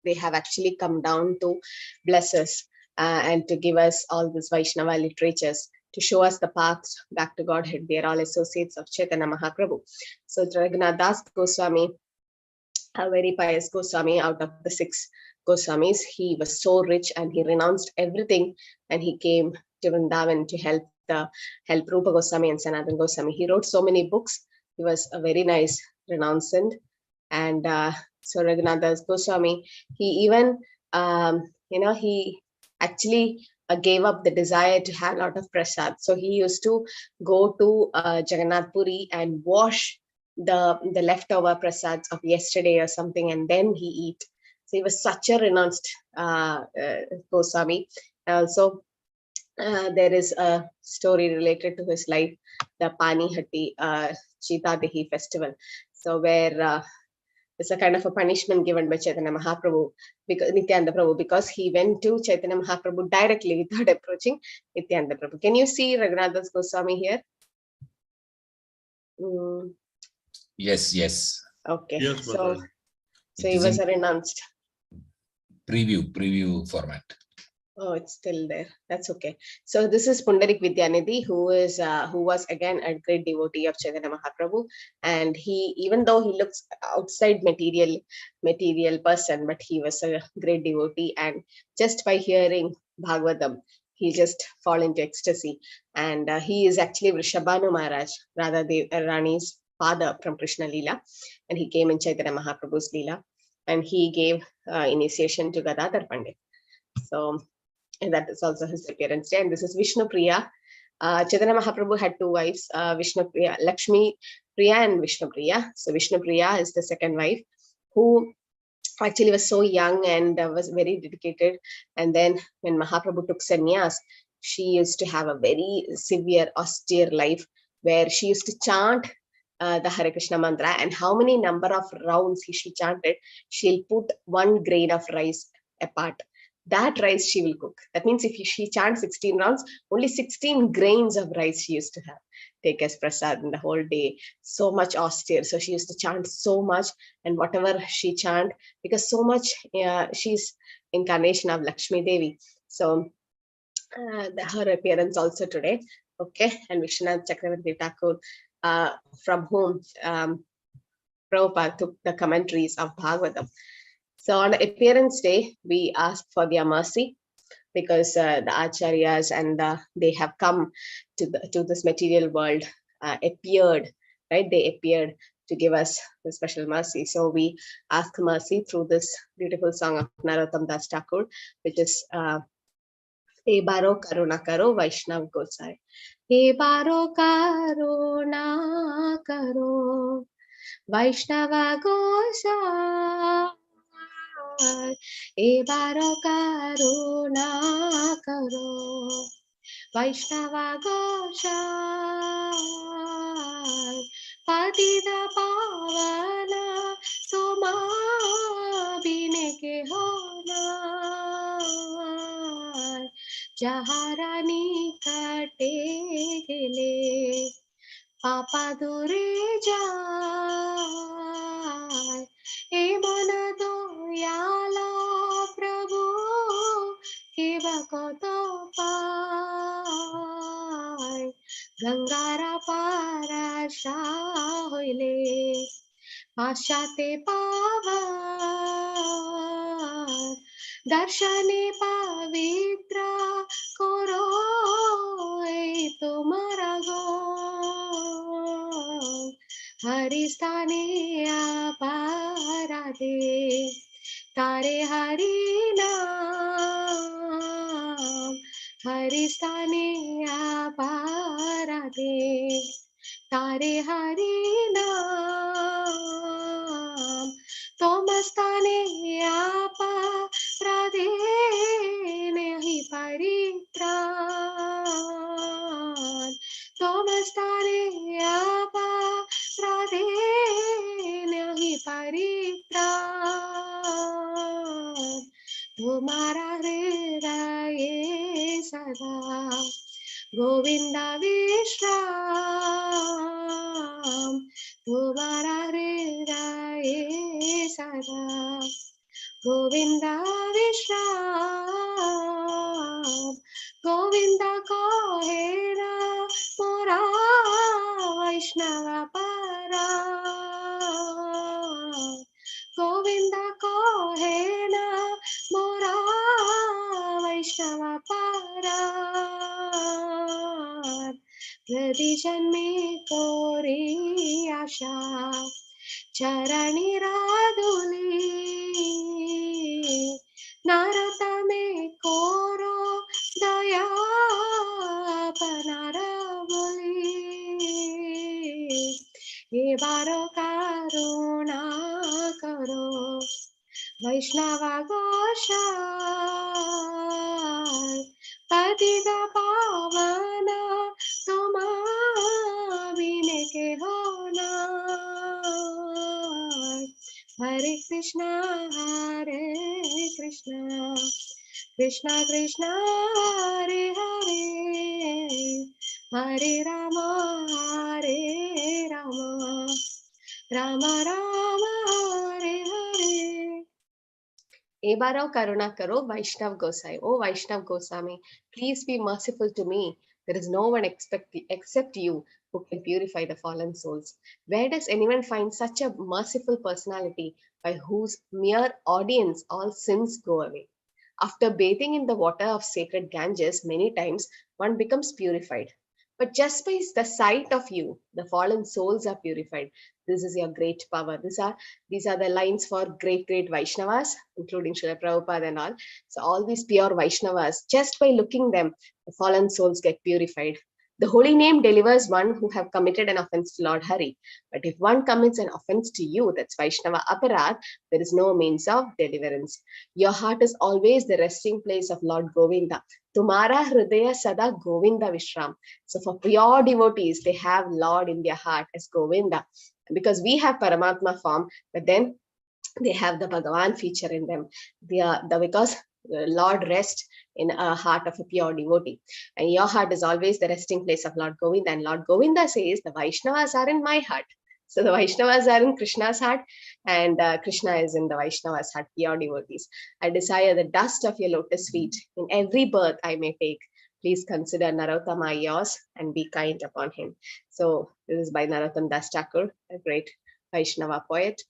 they have actually come down to bless us and to give us all these Vaishnava literatures to show us the path back to Godhead. They are all associates of Chaitanya Mahaprabhu. So Raghunath Das Goswami, a very pious Goswami out of the 6 Goswamis, he was so rich and he renounced everything and he came to Vrindavan to help Rupa Goswami and Sanatana Goswami. He wrote so many books. He was a very nice renouncant. And so Raghunath Das Goswami, he even, he actually gave up the desire to have a lot of prasad. So he used to go to Jagannath Puri and wash the leftover prasads of yesterday or something, and then he eat. So he was such a renounced Goswami. Also, there is a story related to his life, the Panihati Chitadehi festival. So where it's a kind of a punishment given by Chaitanya Mahaprabhu, because Nityananda Prabhu, because he went to Chaitanya Mahaprabhu directly without approaching Nityananda Prabhu. Can you see Raghunath Das Goswami here? Yes. Okay. Yes, So he was a renounced. Preview format. Oh, it's still there. That's okay. So this is Pundarik Vidyanidhi, who was again a great devotee of Chaitanya Mahaprabhu, and he, even though he looks outside material person, but he was a great devotee, and just by hearing Bhagavatam, he just fall into ecstasy. And he is actually Vrishabhanu Maharaj, Radha Rani's father from Krishna Leela, and he came in Chaitanya Mahaprabhu's Leela, and he gave initiation to Gadadhar Pandit. So. And that is also his appearance day. And this is Vishnu Priya. Chaitanya Mahaprabhu had 2 wives, Vishnu Priya, Lakshmi Priya and Vishnu Priya. So Vishnu Priya is the second wife, who actually was so young and was very dedicated. And then when Mahaprabhu took sannyas, she used to have a very severe, austere life where she used to chant the Hare Krishna mantra. And how many number of rounds she chanted, she'll put 1 grain of rice apart. That rice she will cook. That means if she chants 16 rounds, only 16 grains of rice she used to take as prasad in the whole day. So much austere. So she used to chant so much, and whatever she chant, because so much she's incarnation of Lakshmi Devi. So her appearance also today. Okay, and Vishwanath Chakravarti Thakur, from whom Prabhupada took the commentaries of Bhagavatam. So on appearance day, we ask for their mercy, because the acharyas and they have come to this material world, appeared, right? They appeared to give us the special mercy. So we ask mercy through this beautiful song of Narottam Das Thakur, which is He Baro Karuna Karo Vaishnav Gosai. He Baro Karuna Karo Vaishnava Gosai. Ebaro karuna karo Vaishnava Gosai Patita Pavana Soma Bineke Hona Jaharani Kate Gele Papa Dure Jai E Mana Doyala Prabhu Kiva Koto Pai Gangara Parasha Hoile Pashate Pavan Darshane Pavitra Koro Tumara Go Haristane Aparade Tare Harinam Haristane Aparade Tare Harinam Tomastane Aparade Nehi Paritran Tomastane Aparade Nehi Paritran Tumara Hridaye Sada Govinda Vishram Tumara Hridaye Sada Govinda Vishram, Govinda Kohera, Mora Vaishnava Para, Govinda Kohera, Mora Vaishnava Para, Prati Janme Kori Asha, Charani Raduli, Naratame Koro Daya Panaravali, Evaro Karuna Karo, Vaishnava Goshal, Patita Pavana, Toma Vineke Hona. Hare Krishna, Krishna Krishna, Hare Hare, Hare Rama, Rama Rama, Hare Hare. Ebaro Karuna Karo, Vaishnav Gosai. Oh Vaishnav Goswami, please be merciful to me. There is no one except you who can purify the fallen souls. Where does anyone find such a merciful personality by whose mere audience all sins go away? After bathing in the water of sacred Ganges many times, one becomes purified. But just by the sight of you, the fallen souls are purified. This is your great power. These are the lines for great Vaishnavas, including Srila Prabhupada and all. So all these pure Vaishnavas, just by looking them, the fallen souls get purified. The holy name delivers one who have committed an offense to Lord Hari. But if one commits an offense to you, that's Vaishnava Aparad, there is no means of deliverance. Your heart is always the resting place of Lord Govinda. Tumara Hridaya Sada Govinda Vishram. So for pure devotees, they have Lord in their heart as Govinda. Because we have Paramatma form, but then they have the Bhagavan feature in them. Because Lord rests in a heart of a pure devotee. And your heart is always the resting place of Lord Govinda. And Lord Govinda says, the Vaishnavas are in my heart. So the Vaishnavas are in Krishna's heart, and Krishna is in the Vaishnavas' heart, pure devotees. I desire the dust of your lotus feet in every birth I may take. Please consider Narottama yours and be kind upon him. So this is by Narottam Das Thakur, a great Vaishnava poet.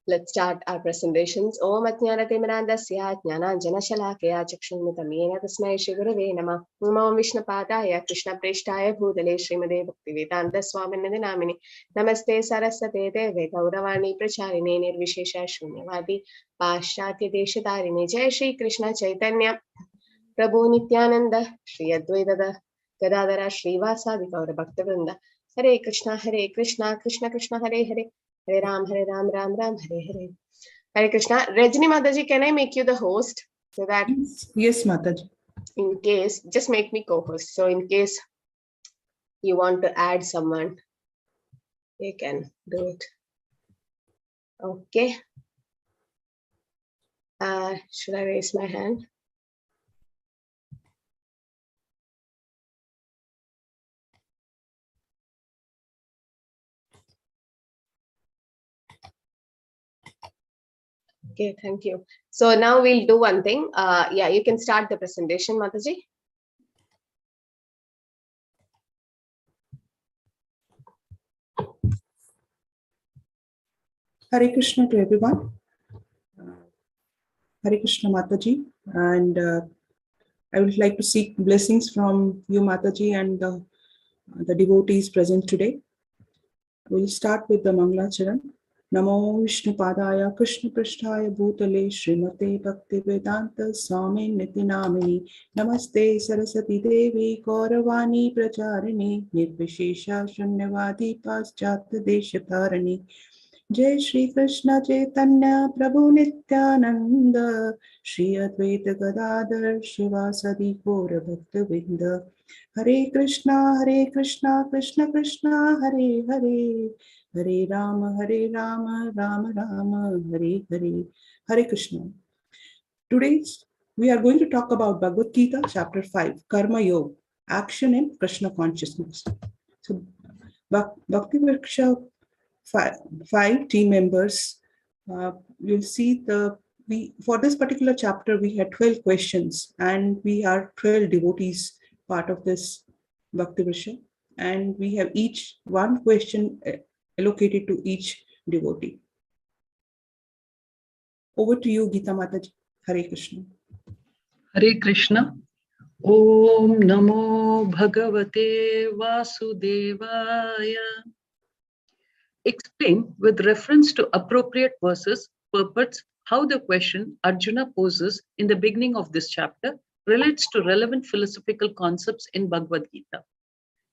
Let's start our presentations. Om Ajnanatimrantasya Jnananjanashalakaya Chakshunmitamena Tasmai Shri Gurave Namah. Om Vishnupadaya Krishna Preshtaya Bhutale Srimade Bhaktivedanta Swamini Namini. Namaste Saraswate Deve Gauravani Pracharine Nirvishesha Shunyavadi Paschatya Deshatarine. Jai Shri Krishna Chaitanya Prabhu Nityananda Shri Advaita Gadadara Srivasadi Gaura Bhaktivinoda. Hare Krishna, Krishna Krishna, Hare Hare. Hare Ram, Ram Ram, Hare Hare. Hare Krishna. Rajini Mataji, can I make you the host? So that yes, Mataji. In case, just make me co-host. So in case you want to add someone, you can do it. Okay. Should I raise my hand? Okay, thank you. So now we'll do one thing. Yeah, you can start the presentation, Mataji. Hare Krishna to everyone. Hare Krishna, Mataji. And I would like to seek blessings from you, Mataji, and the devotees present today. We'll start with the Mangalacharan. Namo Vishnu Padaya Krishna Prishtaya Bhutale Srimate Bhakti Vedanta Swami Niti Namini. Namaste Saraswati Devi Gauravani Pracharini Nirvishesha Shunyavadi Paschatya Deshatarani. Jai Shri Krishna Chaitanya Prabhu Nityananda Shri Advaita Gadadhar Shivasadi Gaura Bhaktavinda. Hare Krishna Krishna Krishna Hare Hare Hare Rama Rama Rama Hare Hare. Hare Krishna. Today we are going to talk about Bhagavad-Gita chapter 5, Karma Yoga, action in Krishna consciousness. So Bhakti Workshop 5 team members, you'll see the for this particular chapter, we had 12 questions, and we are 12 devotees part of this Bhakti Vrisha, and we have each one question allocated to each devotee. Over to you, Gita Mataji. Hare Krishna. Hare Krishna. Om Namo Bhagavate Vasudevaya. Explain with reference to appropriate verses, purports, how the question Arjuna poses in the beginning of this chapter relates to relevant philosophical concepts in Bhagavad-Gita.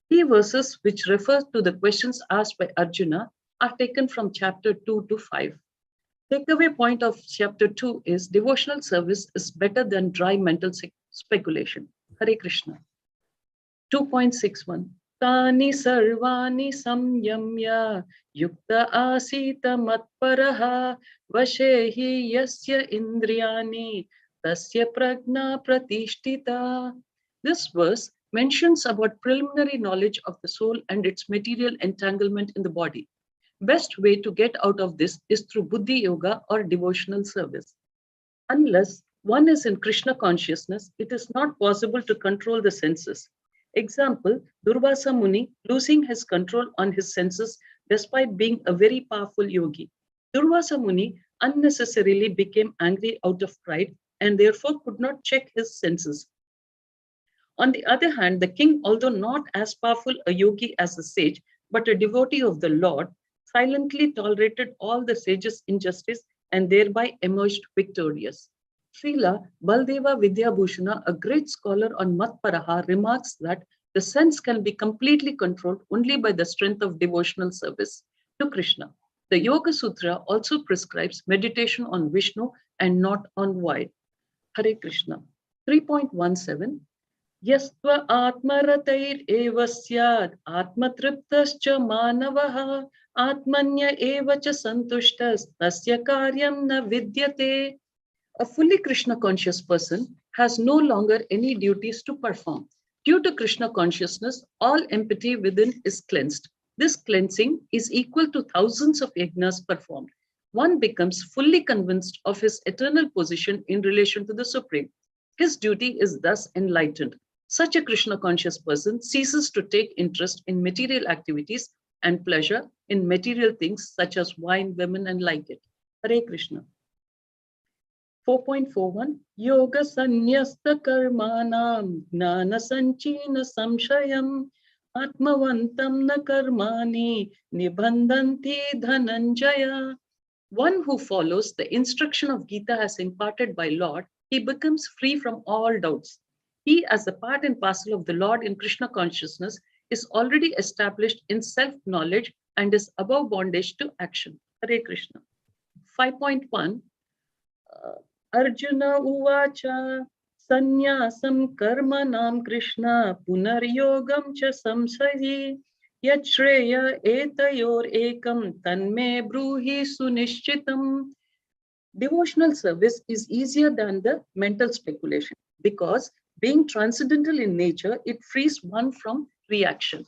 Key verses which refer to the questions asked by Arjuna are taken from chapter 2 to 5. Takeaway point of chapter 2 is devotional service is better than dry mental speculation. Hare Krishna. 2.61. Tani sarvani samyamya yukta asita matparaha vashehi yasya indriyani tasya prajna pratishtita. This verse mentions about preliminary knowledge of the soul and its material entanglement in the body. Best way to get out of this is through Buddhi Yoga or devotional service. Unless one is in Krishna consciousness, it is not possible to control the senses. Example, Durvasa Muni losing his control on his senses despite being a very powerful yogi. Durvasa Muni unnecessarily became angry out of pride and therefore could not check his senses. On the other hand, the king, although not as powerful a yogi as a sage, but a devotee of the Lord, silently tolerated all the sages' injustice and thereby emerged victorious. Srila Baldeva Vidyabhushana, a great scholar on Matparaha, remarks that the sense can be completely controlled only by the strength of devotional service to Krishna. The Yoga Sutra also prescribes meditation on Vishnu and not on void. Hare Krishna. 3.17. Yastva atmaratair eva syad atmatriptascha manavaha atmanya eva cha santushtas tasya karyam na vidyate. A fully Krishna conscious person has no longer any duties to perform. Due to Krishna consciousness, all empathy within is cleansed. This cleansing is equal to thousands of yajnas performed. One becomes fully convinced of his eternal position in relation to the Supreme. His duty is thus enlightened. Such a Krishna conscious person ceases to take interest in material activities and pleasure in material things such as wine, women, and like it. Hare Krishna. 4.41. Yoga Sannyas karmanam gnana sanchina samshayam atmavantam na karmani nibandhanti dhananjaya. One who follows the instruction of Gita as imparted by Lord, he becomes free from all doubts. He, as a part and parcel of the Lord in Krishna consciousness, is already established in self-knowledge and is above bondage to action. Hare Krishna. 5.1. Arjuna uvacha sannyasam karmanam Krishna punaryogam cha samsahi yat shreya etayor ekam tanme bruhi sunishchitam. Devotional service is easier than the mental speculation because being transcendental in nature, it frees one from reaction.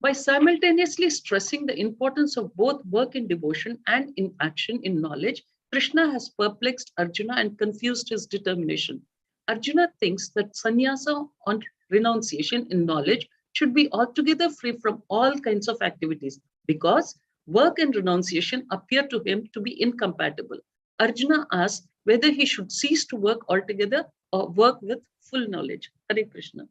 By simultaneously stressing the importance of both work in devotion and in action in knowledge, Krishna has perplexed Arjuna and confused his determination. Arjuna thinks that sannyasa on renunciation in knowledge should be altogether free from all kinds of activities because work and renunciation appear to him to be incompatible. Arjuna asks whether he should cease to work altogether or work with full knowledge. Hare Krishna.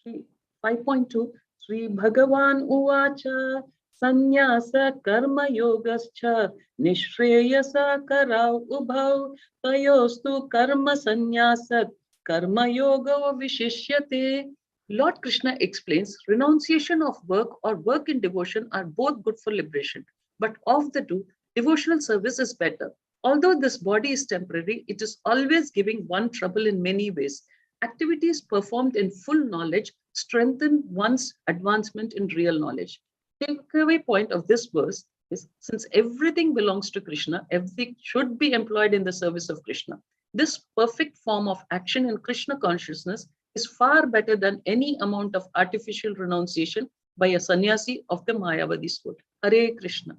5.2. Sri Bhagavan Uvacha Sannyasa Karma Yogascha Nishreyasa Karau Ubhav Tayostu Karma Sannyasat Karma Yoga Vishishyate. Lord Krishna explains renunciation of work or work in devotion are both good for liberation, but of the two, devotional service is better. Although this body is temporary, it is always giving one trouble in many ways. Activities performed in full knowledge strengthen one's advancement in real knowledge. Takeaway point of this verse is since everything belongs to Krishna, everything should be employed in the service of Krishna. This perfect form of action in Krishna consciousness is far better than any amount of artificial renunciation by a sannyasi of the Mayavadi school. Hare Krishna.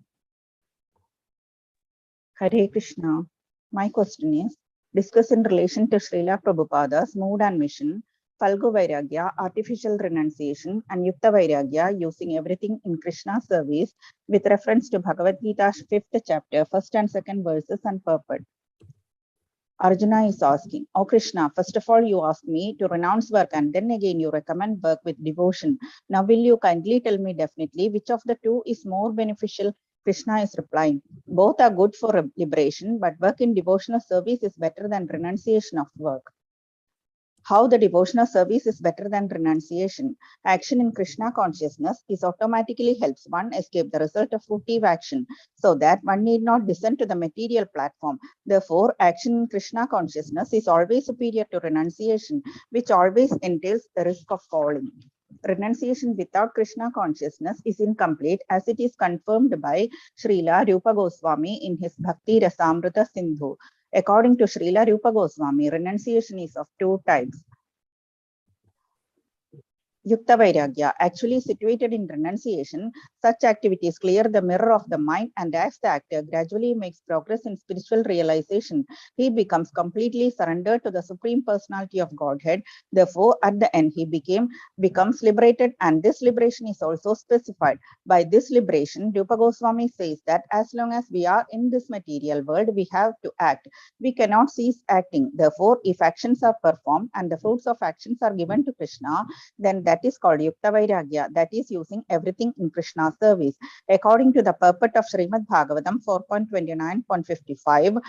Hare Krishna. My question is, discuss in relation to Srila Prabhupada's mood and mission, Falgu Vairagya, artificial renunciation, and Yukta Vairagya, using everything in Krishna's service, with reference to Bhagavad-Gita's 5th chapter, 1st and 2nd verses and purport. Arjuna is asking, "Oh Krishna, first of all you ask me to renounce work and then again you recommend work with devotion. Now will you kindly tell me definitely which of the two is more beneficial?" Krishna is replying, "Both are good for liberation, but work in devotional service is better than renunciation of work." How the devotional service is better than renunciation? Action in Krishna consciousness is automatically helps one escape the result of fruitive action, so that one need not descend to the material platform. Therefore, action in Krishna consciousness is always superior to renunciation, which always entails the risk of falling. Renunciation without Krishna consciousness is incomplete, as it is confirmed by Srila Rupa Goswami in his Bhakti Rasamrita Sindhu. According to Srila Rupa Goswami, renunciation is of two types. Yukta Vairagya, actually situated in renunciation, such activities clear the mirror of the mind, and as the actor gradually makes progress in spiritual realization, he becomes completely surrendered to the Supreme Personality of Godhead. Therefore, at the end, he becomes liberated, and this liberation is also specified. By this liberation, Rupa Goswami says that as long as we are in this material world, we have to act. We cannot cease acting. Therefore, if actions are performed and the fruits of actions are given to Krishna, then that is called Yukta Vairagya, that is using everything in Krishna's service. According to the purport of Srimad Bhagavatam 4.29.55,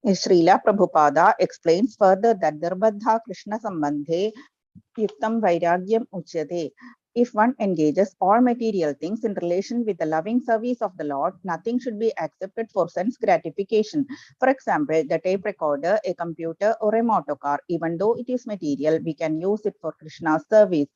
Srila Prabhupada explains further that Darbadha Krishna Sambandhe Yuktam Vairagyam Uchyate. If one engages all material things in relation with the loving service of the Lord, nothing should be accepted for sense gratification. For example, the tape recorder, a computer, or a motor car, even though it is material, we can use it for Krishna's service.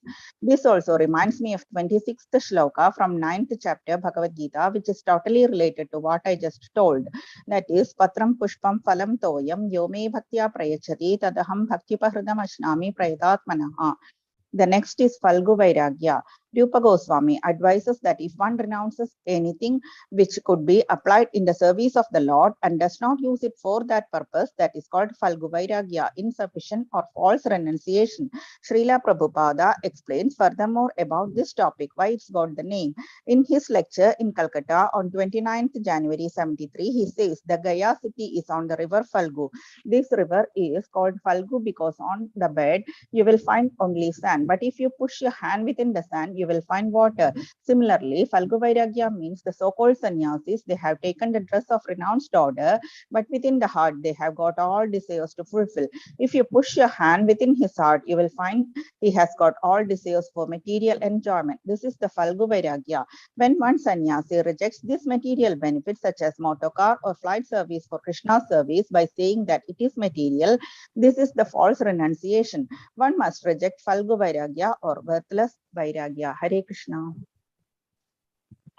This also reminds me of 26th shloka from 9th chapter Bhagavad-Gita, which is totally related to what I just told. That is, Patram Pushpam Phalam Toyam Yome Bhaktya Prayachati Tadaham Bhaktipahridam Ashnami Prayatatmanaha. The next is Falgu Vairagya. Rupa Goswami advises that if one renounces anything which could be applied in the service of the Lord and does not use it for that purpose, that is called Falgu Vairagya, insufficient or false renunciation. Srila Prabhupada explains furthermore about this topic, why it's got the name. In his lecture in Calcutta on 29th January 73, he says the Gaya city is on the river Falgu. This river is called Falgu because on the bed you will find only sand, but if you push your hand within the sand, you will find water. Similarly, Falgu Vairagya means the so-called sannyasis, they have taken the dress of renounced order, but within the heart they have got all desires to fulfill. If you push your hand within his heart, you will find he has got all desires for material enjoyment. This is the Falgu Vairagya. When one sannyasi rejects this material benefits such as motor car or flight service for Krishna's service by saying that it is material, this is the false renunciation. One must reject Falgu Vairagya or worthless Vairagya. Hare Krishna.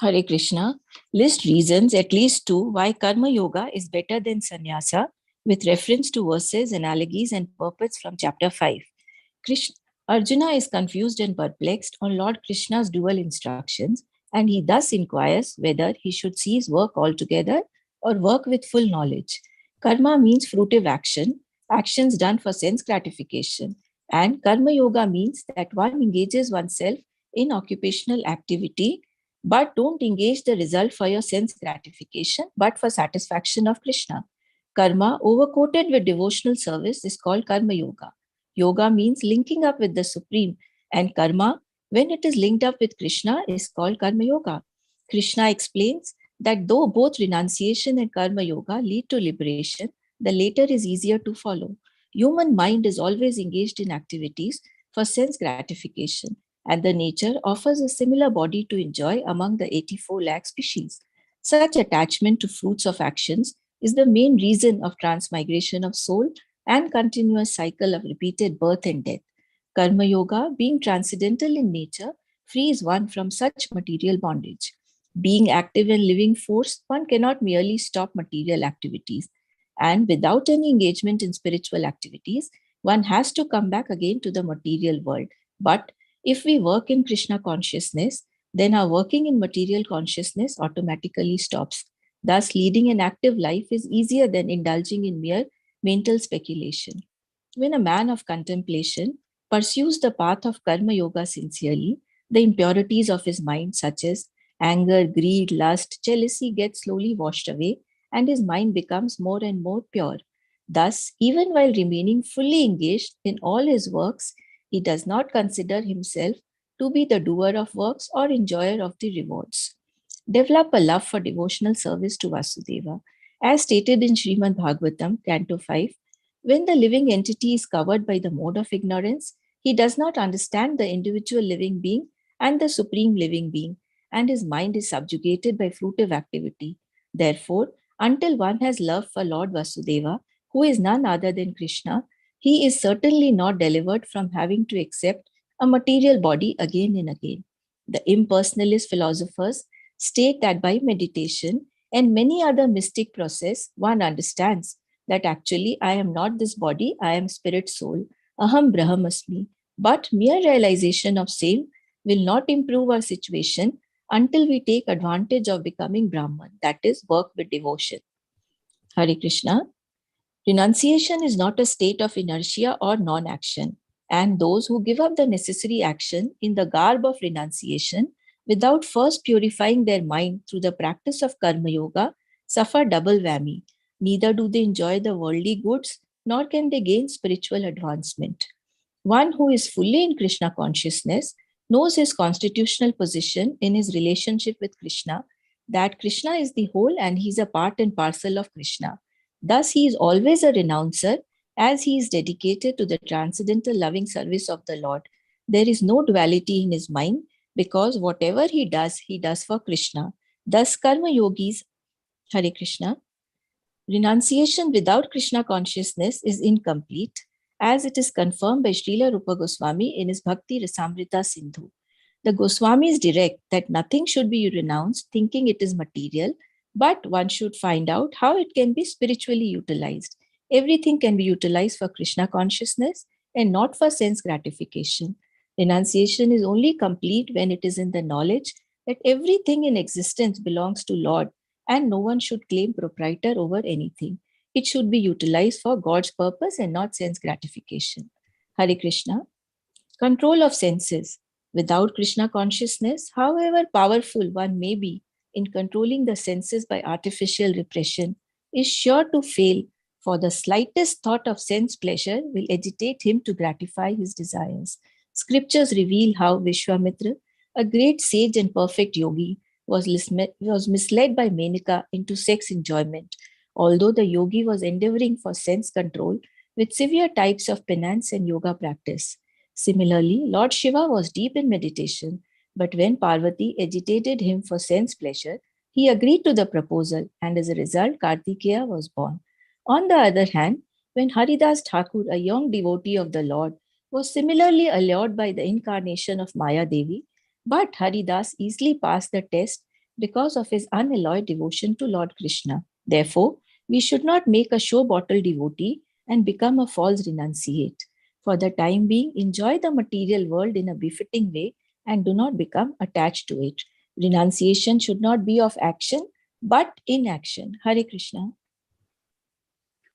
Hare Krishna. List reasons, at least two, why Karma Yoga is better than Sannyasa, with reference to verses, analogies, and purports from chapter 5. Arjuna is confused and perplexed on Lord Krishna's dual instructions, and he thus inquires whether he should cease work altogether or work with full knowledge. Karma means fruitive action, actions done for sense gratification, and Karma Yoga means that one engages oneself in occupational activity, but don't engage the result for your sense gratification, but for satisfaction of Krishna. Karma, overcoated with devotional service, is called Karma Yoga. Yoga means linking up with the Supreme, and karma, when it is linked up with Krishna, is called Karma Yoga. Krishna explains that though both renunciation and Karma Yoga lead to liberation, the later is easier to follow. Human mind is always engaged in activities for sense gratification, and the nature offers a similar body to enjoy among the 84 lakh species. Such attachment to fruits of actions is the main reason of transmigration of soul and continuous cycle of repeated birth and death. Karma Yoga, being transcendental in nature, frees one from such material bondage. Being active and living force, one cannot merely stop material activities. And without any engagement in spiritual activities, one has to come back again to the material world. But if we work in Krishna consciousness, then our working in material consciousness automatically stops. Thus, leading an active life is easier than indulging in mere mental speculation. When a man of contemplation pursues the path of karma yoga sincerely, the impurities of his mind, such as anger, greed, lust, jealousy, get slowly washed away, and his mind becomes more and more pure. Thus, even while remaining fully engaged in all his works, he does not consider himself to be the doer of works or enjoyer of the rewards. Develop a love for devotional service to Vasudeva. As stated in Srimad Bhagavatam, Canto 5, when the living entity is covered by the mode of ignorance, he does not understand the individual living being and the supreme living being, and his mind is subjugated by fruitive activity. Therefore, until one has love for Lord Vasudeva, who is none other than Krishna, he is certainly not delivered from having to accept a material body again and again. The impersonalist philosophers state that by meditation and many other mystic process, one understands that actually I am not this body, I am spirit soul, aham brahmasmi. But mere realization of same will not improve our situation until we take advantage of becoming Brahman, that is, work with devotion. Hare Krishna. Renunciation is not a state of inertia or non-action, and those who give up the necessary action in the garb of renunciation without first purifying their mind through the practice of karma yoga suffer double whammy. Neither do they enjoy the worldly goods, nor can they gain spiritual advancement. One who is fully in Krishna consciousness knows his constitutional position in his relationship with Krishna, that Krishna is the whole and he is a part and parcel of Krishna. Thus, he is always a renouncer as he is dedicated to the transcendental loving service of the Lord. There is no duality in his mind because whatever he does for Krishna. Thus, karma yogis, Hare Krishna, renunciation without Krishna consciousness is incomplete, as it is confirmed by Srila Rupa Goswami in his Bhakti Rasamrita Sindhu. The Goswamis direct that nothing should be renounced thinking it is material, but one should find out how it can be spiritually utilized. Everything can be utilized for Krishna consciousness and not for sense gratification. Renunciation is only complete when it is in the knowledge that everything in existence belongs to Lord and no one should claim proprietor over anything. It should be utilized for God's purpose and not sense gratification. Hare Krishna. Control of senses. Without Krishna consciousness, however powerful one may be in controlling the senses by artificial repression, is sure to fail, for the slightest thought of sense pleasure will agitate him to gratify his desires. Scriptures reveal how Vishwamitra, a great sage and perfect yogi, was misled by Menaka into sex enjoyment, although the yogi was endeavoring for sense control with severe types of penance and yoga practice. Similarly, Lord Shiva was deep in meditation, but when Parvati agitated him for sense pleasure, he agreed to the proposal, and as a result, Kartikeya was born. On the other hand, when Haridas Thakur, a young devotee of the Lord, was similarly allured by the incarnation of Maya Devi, but Haridas easily passed the test because of his unalloyed devotion to Lord Krishna. Therefore, we should not make a show bottle devotee and become a false renunciate. For the time being, enjoy the material world in a befitting way and do not become attached to it. Renunciation should not be of action, but inaction. Hare Krishna.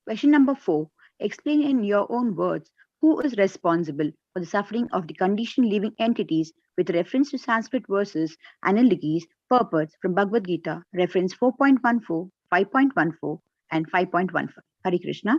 Question number 4. Explain in your own words who is responsible for the suffering of the conditioned living entities with reference to Sanskrit verses, analogies, purports from Bhagavad-Gita, reference 4.14, 5.14, and 5.15. Hare Krishna.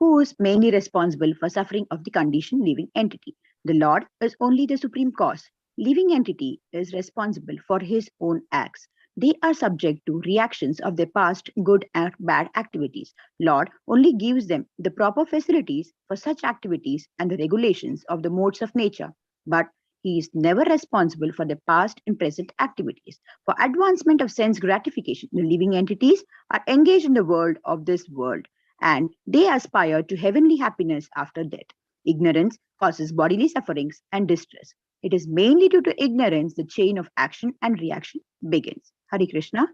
Who is mainly responsible for suffering of the conditioned living entity? The Lord is only the supreme cause. Living entity is responsible for his own acts. They are subject to reactions of their past good and bad activities. Lord only gives them the proper facilities for such activities and the regulations of the modes of nature. But he is never responsible for the past and present activities. For advancement of sense gratification, the living entities are engaged in the world of this world, and they aspire to heavenly happiness after death. Ignorance causes bodily sufferings and distress. It is mainly due to ignorance the chain of action and reaction begins. Hare Krishna.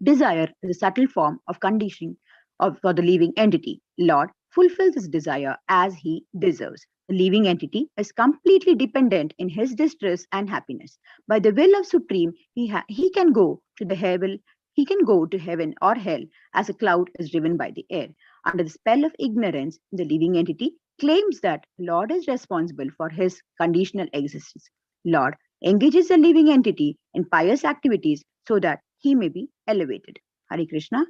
Desire is a subtle form of conditioning for the living entity. Lord fulfills his desire as he deserves. The living entity is completely dependent in his distress and happiness. By the will of Supreme, he can go to the heaven. He can go to heaven or hell as a cloud is driven by the air. Under the spell of ignorance, the living entity claims that Lord is responsible for his conditional existence. Lord engages the living entity in pious activities so that he may be elevated. Hare Krishna.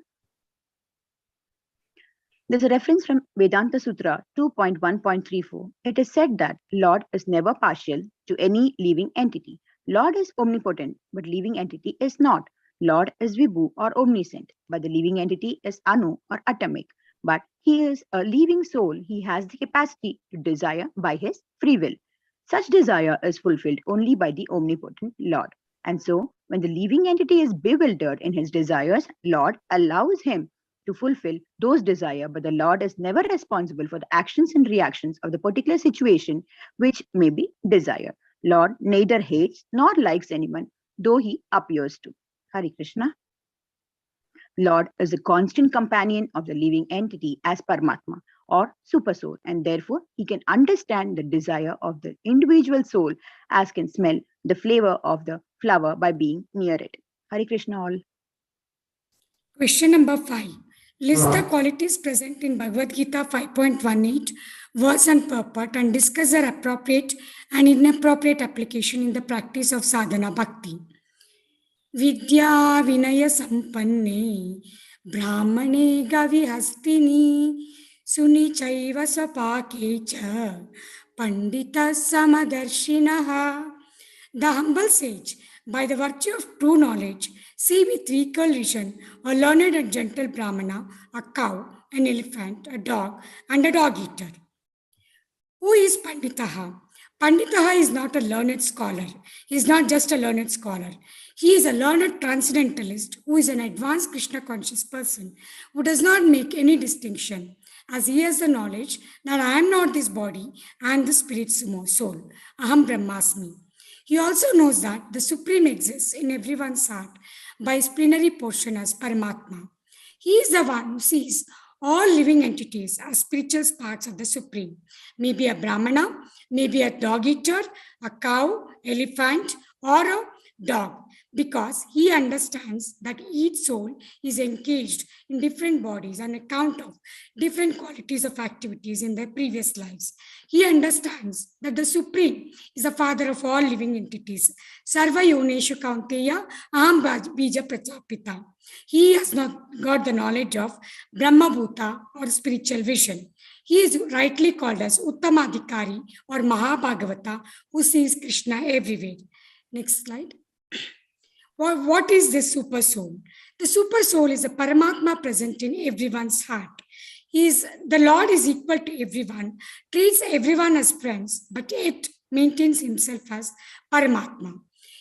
There's a reference from Vedanta Sutra 2.1.34. It is said that Lord is never partial to any living entity. Lord is omnipotent, but living entity is not. Lord is Vibhu or omniscient, but the living entity is Anu or atomic. But he is a living soul. He has the capacity to desire by his free will. Such desire is fulfilled only by the omnipotent Lord. And so, when the living entity is bewildered in his desires, Lord allows him to fulfill those desires, but the Lord is never responsible for the actions and reactions of the particular situation which may be desired. Lord neither hates nor likes anyone, though he appears to. Hare Krishna. Lord is a constant companion of the living entity as Paramatma or Super Soul, and therefore he can understand the desire of the individual soul as can smell the flavor of the flower by being near it. Hare Krishna all. Question number 5. List the qualities present in Bhagavad-Gita 5.18, verse and purport, and discuss their appropriate and inappropriate application in the practice of sadhana bhakti. Vidya Vinaya Sampanne Brahmane Gavihastini Suni Chaiva Swapakecha Pandita Samadarshinaha. The humble sage, by the virtue of true knowledge, see with equal vision a learned and gentle Brahmana, a cow, an elephant, a dog, and a dog-eater. Who is Panditaha? Panditaha is not a learned scholar. He is not just a learned scholar. He is a learned transcendentalist who is an advanced Krishna conscious person who does not make any distinction, as he has the knowledge that I am not this body and the spirit soul. Aham Brahmasmi. He also knows that the Supreme exists in everyone's heart by his plenary portion as Paramatma. He is the one who sees all living entities as spiritual parts of the Supreme. Maybe a Brahmana, maybe a dog-eater, a cow, elephant, or a dog, because he understands that each soul is engaged in different bodies on account of different qualities of activities in their previous lives. He understands that the Supreme is the father of all living entities. Sarva yoneshu kaunteya aham bija prajapita. He has not got the knowledge of Brahma Bhuta or spiritual vision. He is rightly called as Uttamadhikari or Mahabhagavata, who sees Krishna everywhere. Next slide. What is this super soul? The super soul is a Paramatma present in everyone's heart. The Lord is equal to everyone, treats everyone as friends, but yet maintains himself as Paramatma.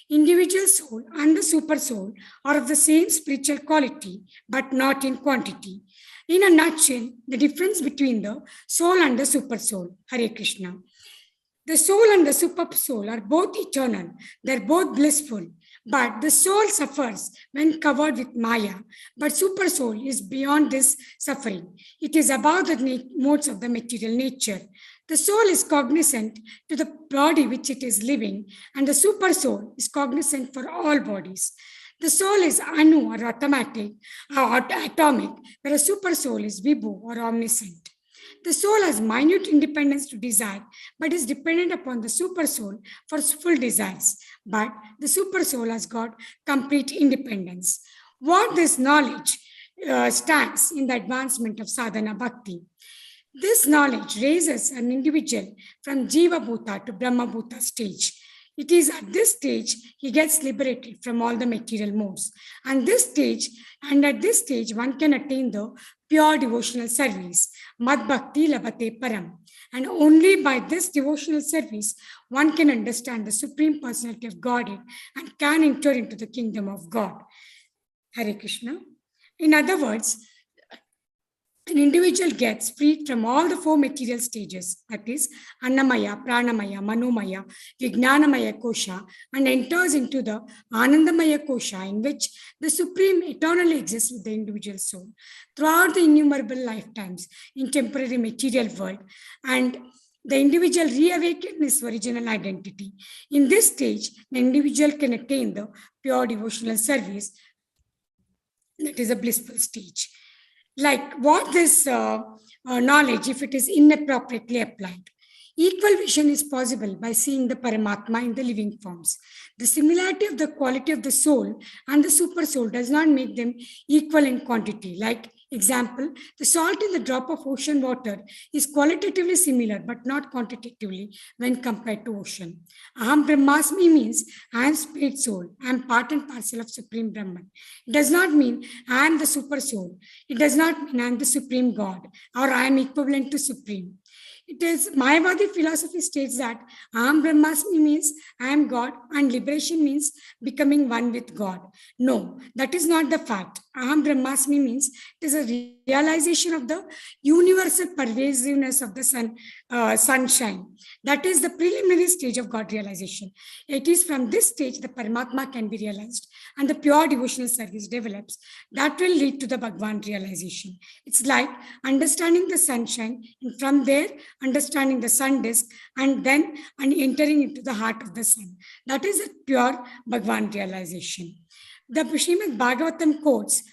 Individual soul and the super soul are of the same spiritual quality, but not in quantity. In a nutshell, the difference between the soul and the super soul. Hare Krishna. The soul and the super soul are both eternal. They're both blissful. But the soul suffers when covered with Maya. But super soul is beyond this suffering. It is above the modes of the material nature. The soul is cognizant to the body which it is living, and the super soul is cognizant for all bodies. The soul is Anu or automatic or atomic, whereas super soul is Vibhu or omniscient. The soul has minute independence to desire, but is dependent upon the super soul for full desires. But the super soul has got complete independence. What this knowledge stands in the advancement of sadhana bhakti. This knowledge raises an individual from Jiva Bhuta to Brahma Bhuta stage. It is at this stage he gets liberated from all the material modes. And at this stage, one can attain the pure devotional service, Mad Bhakti Labhate Param. And only by this devotional service, one can understand the Supreme Personality of Godhead and can enter into the kingdom of God. Hare Krishna. In other words, an individual gets freed from all the 4 material stages, that is, Annamaya, Pranamaya, Manomaya, Vijnanamaya Kosha, and enters into the Anandamaya Kosha, in which the Supreme eternally exists with the individual soul throughout the innumerable lifetimes in temporary material world. And the individual reawakens his original identity. In this stage, the individual can attain the pure devotional service. That is a blissful stage. Like what this knowledge, if it is inappropriately applied? Equal vision is possible by seeing the Paramatma in the living forms. The similarity of the quality of the soul and the super soul does not make them equal in quantity. Like example, the salt in the drop of ocean water is qualitatively similar but not quantitatively when compared to ocean. Aham Brahmasmi means I am spirit soul, I am part and parcel of Supreme Brahman. It does not mean I am the super soul. It does not mean I am the Supreme God or I am equivalent to Supreme. It is Mayavadi philosophy states that Aham Brahmasmi means I am God and liberation means becoming one with God. No, that is not the fact. Aham Brahmasmi means it is a realization of the universal pervasiveness of the sunshine. That is the preliminary stage of God realization. It is from this stage the Paramatma can be realized and the pure devotional service develops. That will lead to the Bhagwan realization. It's like understanding the sunshine and from there understanding the sun disk and then entering into the heart of the sun. That is a pure Bhagwan realization. The Srimad Bhagavatam quotes,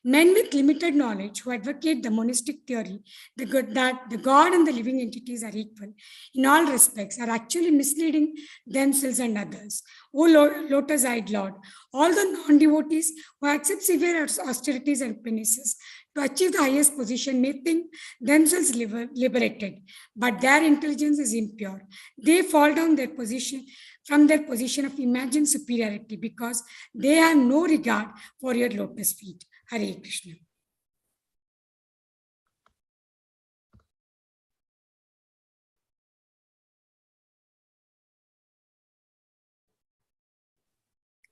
men with limited knowledge who advocate the monistic theory that the God and the living entities are equal in all respects are actually misleading themselves and others. O lotus-eyed Lord, all the non-devotees who accept severe austerities and penances to achieve the highest position may think themselves liberated, but their intelligence is impure. They fall down from their position of imagined superiority because they have no regard for your lotus feet. Hare Krishna.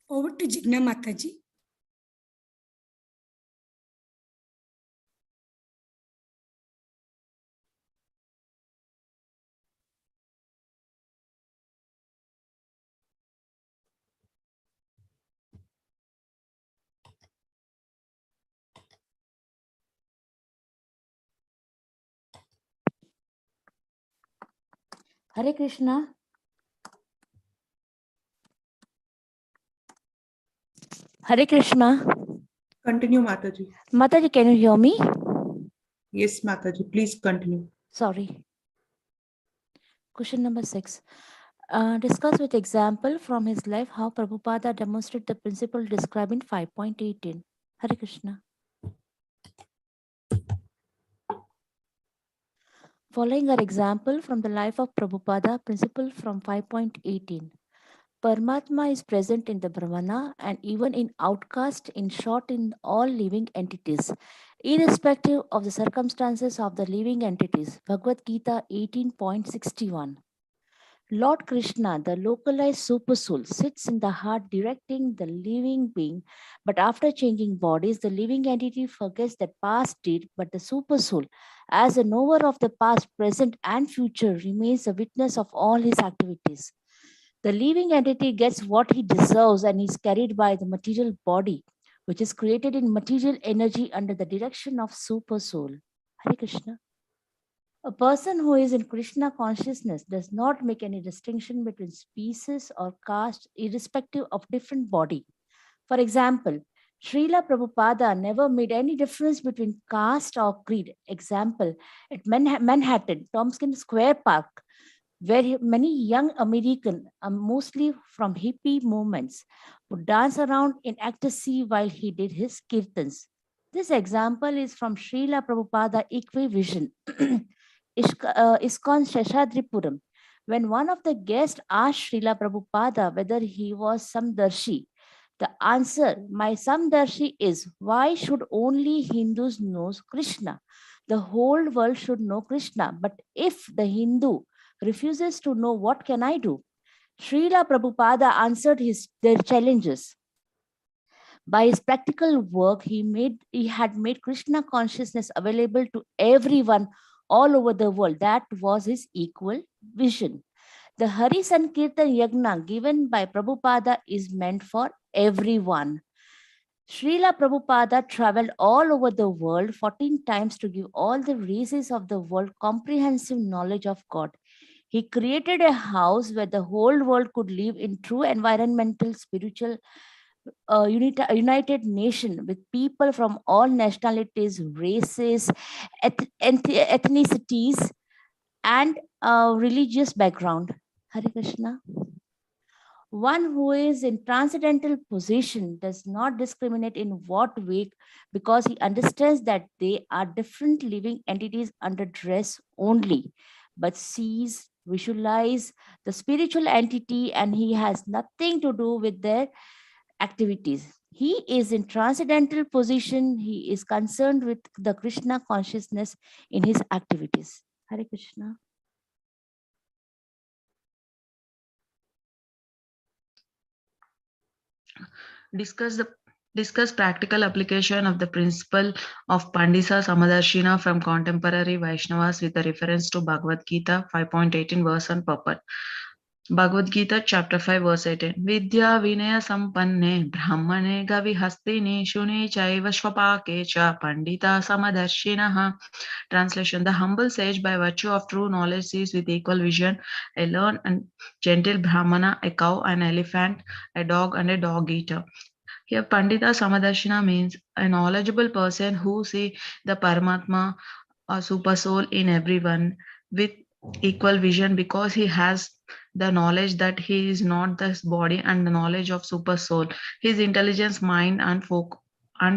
Over to Jigna Mataji. Hare Krishna. Hare Krishna. Continue, Mataji. Mataji, can you hear me? Yes, Mataji, please continue. Sorry. Question number 6. Discuss with example from his life how Prabhupada demonstrated the principle described in 5.18. Hare Krishna. Following our example from the life of Prabhupada, principle from 5.18. Paramatma is present in the Brahmana and even in outcast, in short, in all living entities, irrespective of the circumstances of the living entities. Bhagavad-Gita 18.61. Lord Krishna, the localized supersoul, sits in the heart directing the living being, but after changing bodies, the living entity forgets the past deed, but the supersoul, as a knower of the past, present, and future, remains a witness of all his activities. The living entity gets what he deserves and is carried by the material body, which is created in material energy under the direction of supersoul. Hare Krishna. A person who is in Krishna consciousness does not make any distinction between species or caste, irrespective of different body. For example, Srila Prabhupada never made any difference between caste or creed. Example, at Manhattan, Tompkins Square Park, where many young Americans, mostly from hippie movements, would dance around in ecstasy while he did his kirtans. This example is from Srila Prabhupada Equivision, ISKCON Sheshadripuram. When one of the guests asked Srila Prabhupada whether he was Samdarshi, the answer, my Samdarshi, is, why should only Hindus know Krishna? The whole world should know Krishna. But if the Hindu refuses to know, what can I do? Srila Prabhupada answered their challenges. By his practical work, he had made Krishna consciousness available to everyone all over the world. That was his equal vision. The Hari Sankirtan Yagna given by Prabhupada is meant for everyone. Srila Prabhupada traveled all over the world 14 times to give all the races of the world comprehensive knowledge of God. He created a house where the whole world could live in true environmental, spiritual, united nation with people from all nationalities, races, ethnicities, and religious background. Hare Krishna. One who is in transcendental position does not discriminate in what way, because he understands that they are different living entities under dress only, but sees, visualize the spiritual entity, and he has nothing to do with their activities. He is in transcendental position. He is concerned with the Krishna consciousness in his activities. Hare Krishna. Discuss practical application of the principle of Pandisa Samadarshina from contemporary Vaishnavas with a reference to Bhagavad-Gita 5.18 verse on purport. Bhagavad-Gita chapter 5 verse 18. Vidya vinaya sampanne brahmane gavihastini shune chaiva shvapake cha pandita samadarshinaha. Translation: the humble sage by virtue of true knowledge sees with equal vision a learned and gentle brahmana, a cow, an elephant, a dog, and a dog eater. Here, Pandita Samadarshina means a knowledgeable person who see the Paramatma or super soul in everyone with equal vision, because he has the knowledge that he is not this body and the knowledge of super soul. His intelligence, mind, and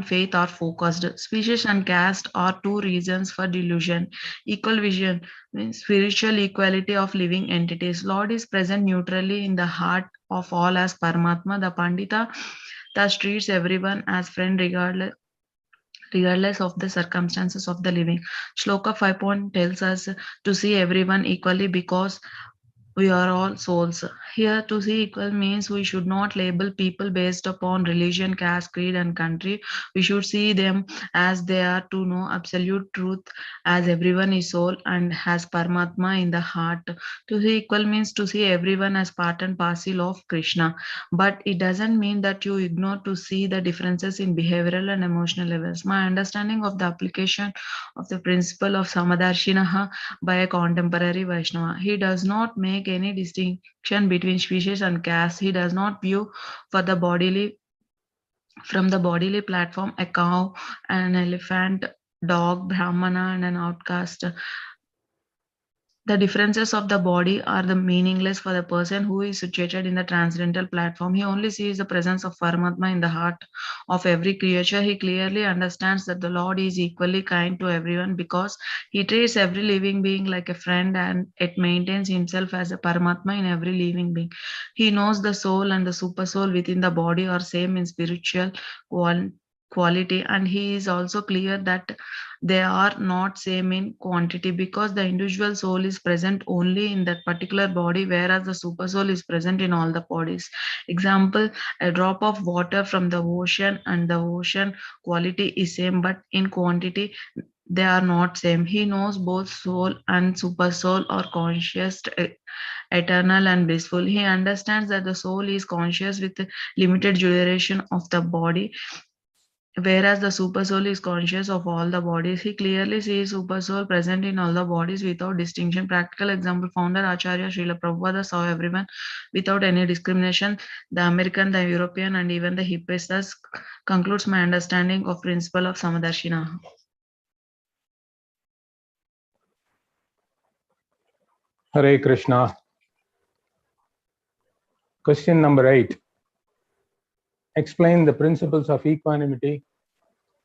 faith are focused. Species and caste are two reasons for delusion. Equal vision means spiritual equality of living entities. Lord is present neutrally in the heart of all as Paramatma. The Pandita thus treats everyone as friend regardless of the circumstances of the living. Shloka 5 tells us to see everyone equally because we are all souls. Here, to see equal means we should not label people based upon religion, caste, creed, and country. We should see them as they are, to know absolute truth, as everyone is soul and has Paramatma in the heart. To see equal means to see everyone as part and parcel of Krishna. But it doesn't mean that you ignore to see the differences in behavioral and emotional levels. My understanding of the application of the principle of Samadarshinaha by a contemporary Vaishnava: he does not make any distinction between species and caste. He does not view from the bodily platform a cow, an elephant, dog, brahmana, and an outcast. The differences of the body are the meaningless for the person who is situated in the transcendental platform. He only sees the presence of Paramatma in the heart of every creature. He clearly understands that the Lord is equally kind to everyone, because he treats every living being like a friend, and it maintains himself as a Paramatma in every living being. He knows the soul and the super soul within the body are same in spiritual quality, and he is also clear that they are not same in quantity, because the individual soul is present only in that particular body, whereas the super soul is present in all the bodies. Example: a drop of water from the ocean and the ocean quality is same, but in quantity they are not same. He knows both soul and super soul are conscious, eternal, and blissful. He understands that the soul is conscious with limited duration of the body, whereas the super soul is conscious of all the bodies. He clearly sees super soul present in all the bodies without distinction. Practical example: founder Acharya Srila Prabhupada saw everyone without any discrimination. The American, the European, and even the hippies. Thus concludes my understanding of principle of Samadarshina. Hare Krishna. Question number 8. Explain the principles of equanimity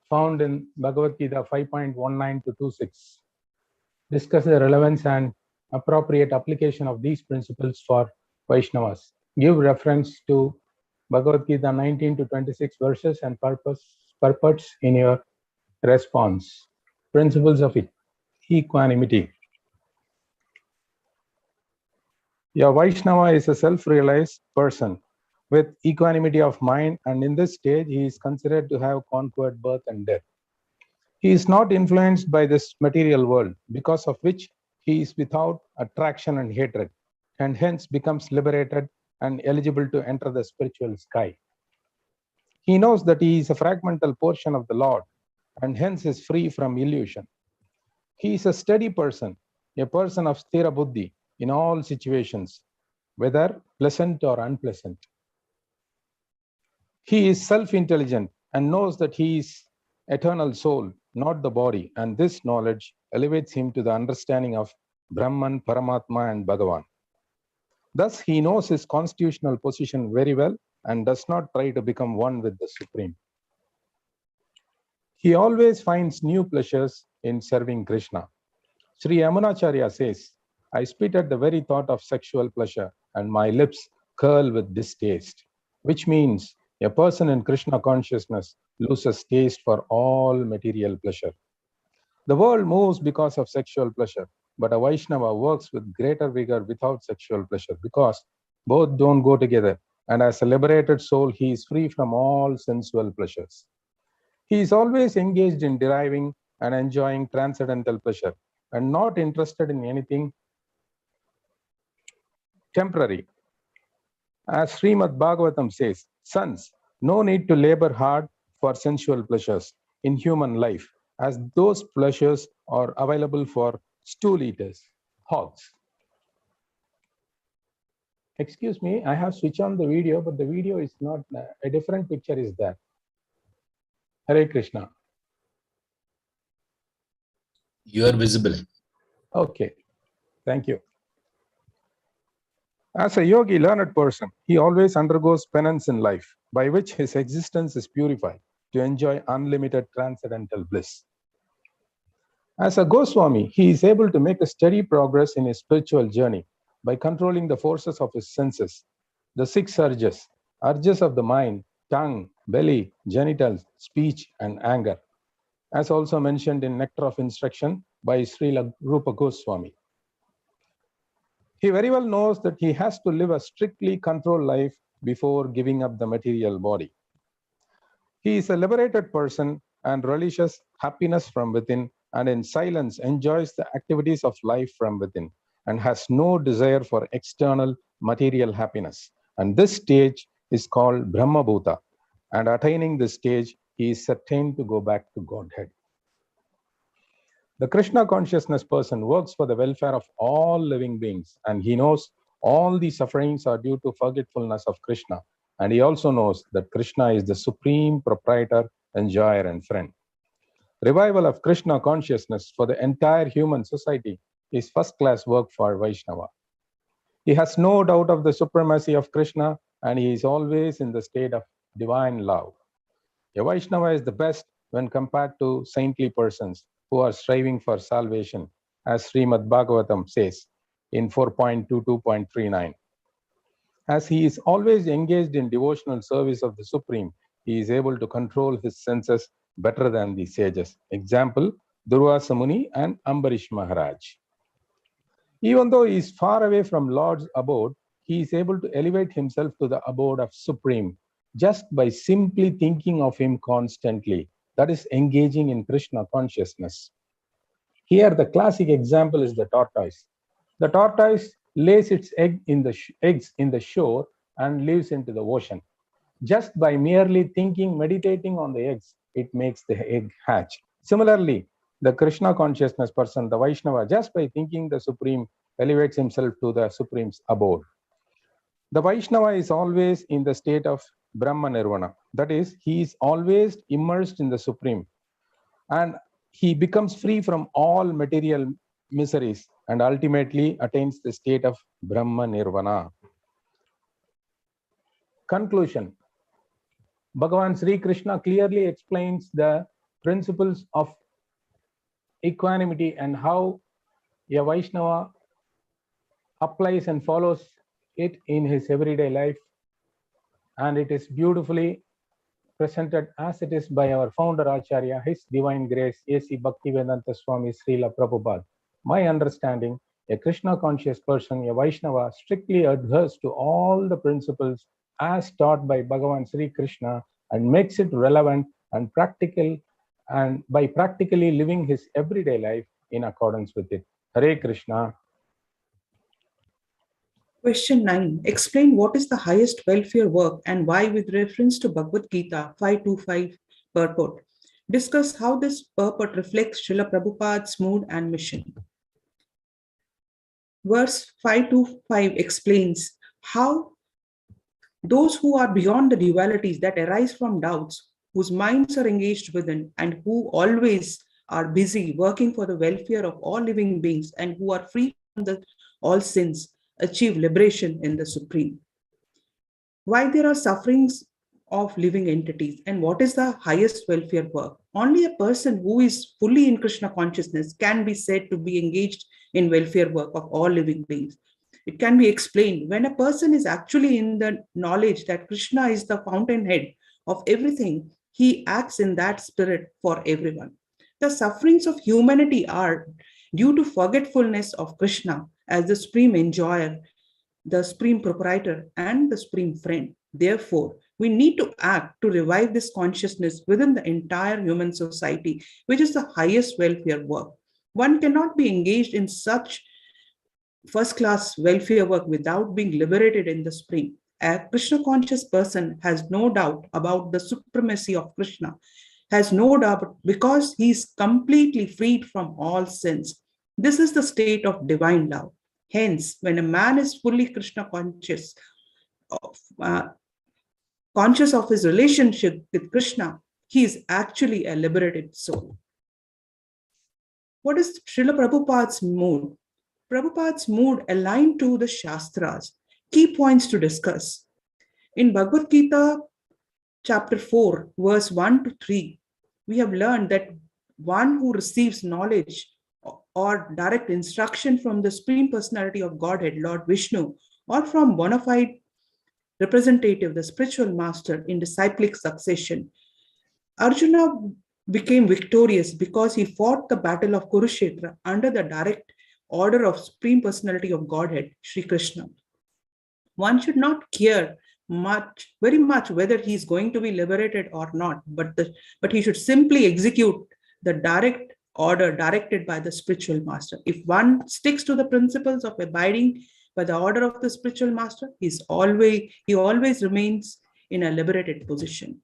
found in Bhagavad-Gita 5.19 to 26. Discuss the relevance and appropriate application of these principles for Vaishnavas. Give reference to Bhagavad-Gita 19 to 26 verses and purports in your response. Principles of equanimity. A Vaishnava is a self-realized person with equanimity of mind, and in this stage he is considered to have conquered birth and death. He is not influenced by this material world, because of which he is without attraction and hatred, and hence becomes liberated and eligible to enter the spiritual sky. He knows that he is a fragmental portion of the Lord and hence is free from illusion. He is a steady person, a person of sthira buddhi in all situations, whether pleasant or unpleasant. He is self-intelligent and knows that he is eternal soul, not the body, and this knowledge elevates him to the understanding of Brahman, Paramatma, and Bhagavan. Thus, he knows his constitutional position very well and does not try to become one with the Supreme. He always finds new pleasures in serving Krishna. Sri Yamunacharya says, I spit at the very thought of sexual pleasure and my lips curl with distaste, which means a person in Krishna consciousness loses taste for all material pleasure. The world moves because of sexual pleasure, but a Vaishnava works with greater vigor without sexual pleasure because both don't go together. And as a liberated soul, he is free from all sensual pleasures. He is always engaged in deriving and enjoying transcendental pleasure and not interested in anything temporary. As Srimad Bhagavatam says, sons, no need to labor hard for sensual pleasures in human life, as those pleasures are available for stool eaters, hogs. Excuse me, I have switched on the video, but the video is not, a different picture is there. Hare Krishna. You are visible. Okay, thank you. As a yogi, learned person, he always undergoes penance in life, by which his existence is purified to enjoy unlimited transcendental bliss. As a Goswami, he is able to make a steady progress in his spiritual journey by controlling the forces of his senses, the 6 urges, urges of the mind, tongue, belly, genitals, speech, and anger, as also mentioned in Nectar of Instruction by Srila Rupa Goswami. He very well knows that he has to live a strictly controlled life before giving up the material body. He is a liberated person and relishes happiness from within and in silence enjoys the activities of life from within and has no desire for external material happiness. And this stage is called Brahma Bhuta. And attaining this stage, he is certain to go back to Godhead. The Krishna consciousness person works for the welfare of all living beings, and he knows all these sufferings are due to forgetfulness of Krishna. And he also knows that Krishna is the supreme proprietor, enjoyer, and friend. Revival of Krishna consciousness for the entire human society is first-class work for Vaishnava. He has no doubt of the supremacy of Krishna, and he is always in the state of divine love. A Vaishnava is the best when compared to saintly persons who are striving for salvation, as Srimad Bhagavatam says in 4.22.39. As he is always engaged in devotional service of the Supreme, he is able to control his senses better than the sages. Example, Durvasa Muni and Ambarish Maharaj. Even though he is far away from Lord's abode, he is able to elevate himself to the abode of Supreme just by simply thinking of him constantly. That is engaging in Krishna consciousness. Here, the classic example is the tortoise. The tortoise lays its eggs in the shore and lives into the ocean. Just by merely thinking, meditating on the eggs, it makes the egg hatch. Similarly, the Krishna consciousness person, the Vaishnava, just by thinking the Supreme, elevates himself to the Supreme's abode. The Vaishnava is always in the state of Brahma Nirvana. That is, he is always immersed in the Supreme. And he becomes free from all material miseries and ultimately attains the state of Brahma Nirvana. Conclusion. Bhagavan Sri Krishna clearly explains the principles of equanimity and how a Vaishnava applies and follows it in his everyday life. And it is beautifully presented as it is by our founder Acharya, His Divine Grace, A.C. Bhaktivedanta Swami Srila Prabhupada. My understanding, a Krishna conscious person, a Vaishnava, strictly adheres to all the principles as taught by Bhagavan Sri Krishna and makes it relevant and practical, and by practically living his everyday life in accordance with it. Hare Krishna. Question 9. Explain what is the highest welfare work and why with reference to Bhagavad-Gita 5.2.5 purport. Discuss how this purport reflects Srila Prabhupada's mood and mission. Verse 5.2.5 explains how those who are beyond the dualities that arise from doubts, whose minds are engaged within, and who always are busy working for the welfare of all living beings and who are free from all sins, achieve liberation in the Supreme. Why there are sufferings of living entities and what is the highest welfare work? Only a person who is fully in Krishna consciousness can be said to be engaged in welfare work of all living beings. It can be explained when a person is actually in the knowledge that Krishna is the fountainhead of everything, he acts in that spirit for everyone. The sufferings of humanity are due to forgetfulness of Krishna as the supreme enjoyer, the supreme proprietor, and the supreme friend. Therefore, we need to act to revive this consciousness within the entire human society, which is the highest welfare work. One cannot be engaged in such first-class welfare work without being liberated in the Supreme. A Krishna-conscious person has no doubt about the supremacy of Krishna, has no doubt because he is completely freed from all sins. This is the state of divine love. Hence, when a man is fully Krishna conscious of his relationship with Krishna, he is actually a liberated soul. What is Srila Prabhupada's mood? Prabhupada's mood aligned to the Shastras. Key points to discuss. In Bhagavad-Gita, chapter 4, verse 1 to 3, we have learned that one who receives knowledge or direct instruction from the Supreme Personality of Godhead, Lord Vishnu, or from bona fide representative, the spiritual master in disciplic succession, Arjuna became victorious because he fought the battle of Kurukshetra under the direct order of Supreme Personality of Godhead, Sri Krishna. One should not care very much whether he is going to be liberated or not, but he should simply execute the direct order directed by the spiritual master. If one sticks to the principles of abiding by the order of the spiritual master, he always remains in a liberated position.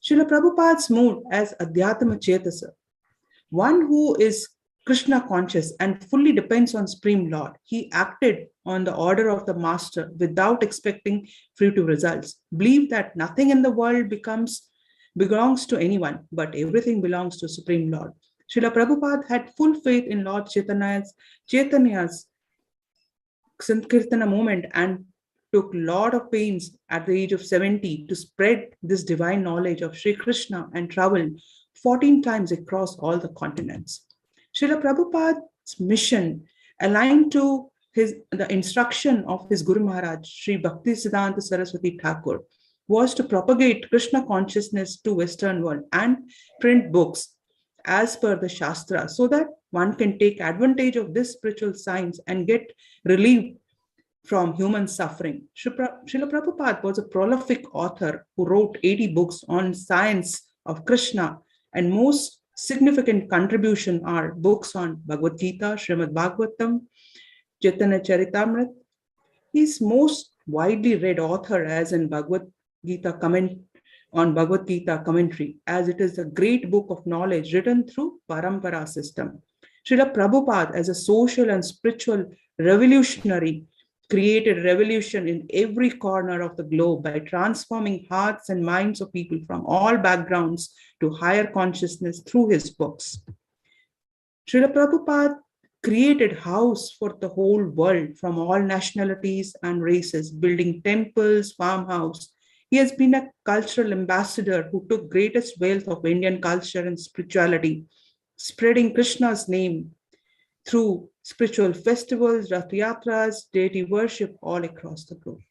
Srila Prabhupada's mood as Adhyatma Chetasa, one who is Krishna conscious and fully depends on Supreme Lord. He acted on the order of the master without expecting fruitive results. Believe that nothing in the world belongs to anyone, but everything belongs to Supreme Lord. Srila Prabhupada had full faith in Lord Chaitanya's Sankirtana movement and took a lot of pains at the age of 70 to spread this divine knowledge of Sri Krishna and traveled 14 times across all the continents. Srila Prabhupada's mission aligned to the instruction of his Guru Maharaj, Sri Bhaktisiddhanta Saraswati Thakur, was to propagate Krishna consciousness to Western world and print books as per the Shastra so that one can take advantage of this spiritual science and get relief from human suffering. Srila Prabhupada was a prolific author who wrote 80 books on science of Krishna, and most significant contribution are books on Bhagavad-Gita, Srimad Bhagavatam, Chaitanya Charitamrita. He is most widely read author as in Bhagavad-Gita commentary, as it is a great book of knowledge written through Parampara system. Srila Prabhupada, as a social and spiritual revolutionary, created revolution in every corner of the globe by transforming hearts and minds of people from all backgrounds to higher consciousness through his books. Srila Prabhupada created house for the whole world from all nationalities and races, building temples, farmhouse. He has been a cultural ambassador who took greatest wealth of Indian culture and spirituality, spreading Krishna's name through spiritual festivals, Rath Yatras, deity worship all across the globe.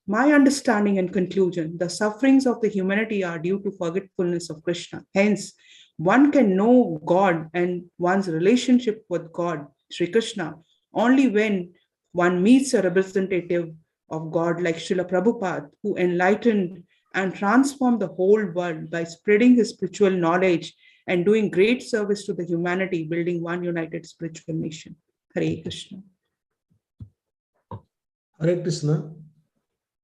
My understanding and conclusion, the sufferings of the humanity are due to forgetfulness of Krishna. Hence, one can know God and one's relationship with God, Sri Krishna, only when one meets a representative of God like Srila Prabhupada, who enlightened and transformed the whole world by spreading his spiritual knowledge and doing great service to the humanity, building one united spiritual nation. Hare Krishna. Hare Krishna.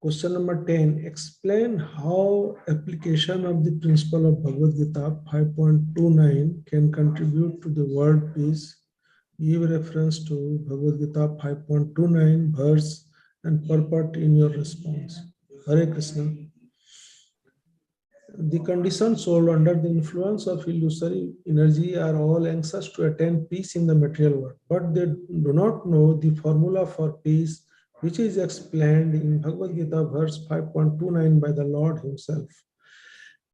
Question number 10. Explain how application of the principle of Bhagavad-Gita 5.29 can contribute to the world peace. Give reference to Bhagavad-Gita 5.29 verse and purport in your response. Hare Krishna. The conditioned soul under the influence of illusory energy are all anxious to attain peace in the material world, but they do not know the formula for peace, which is explained in Bhagavad Gita verse 5.29 by the Lord himself.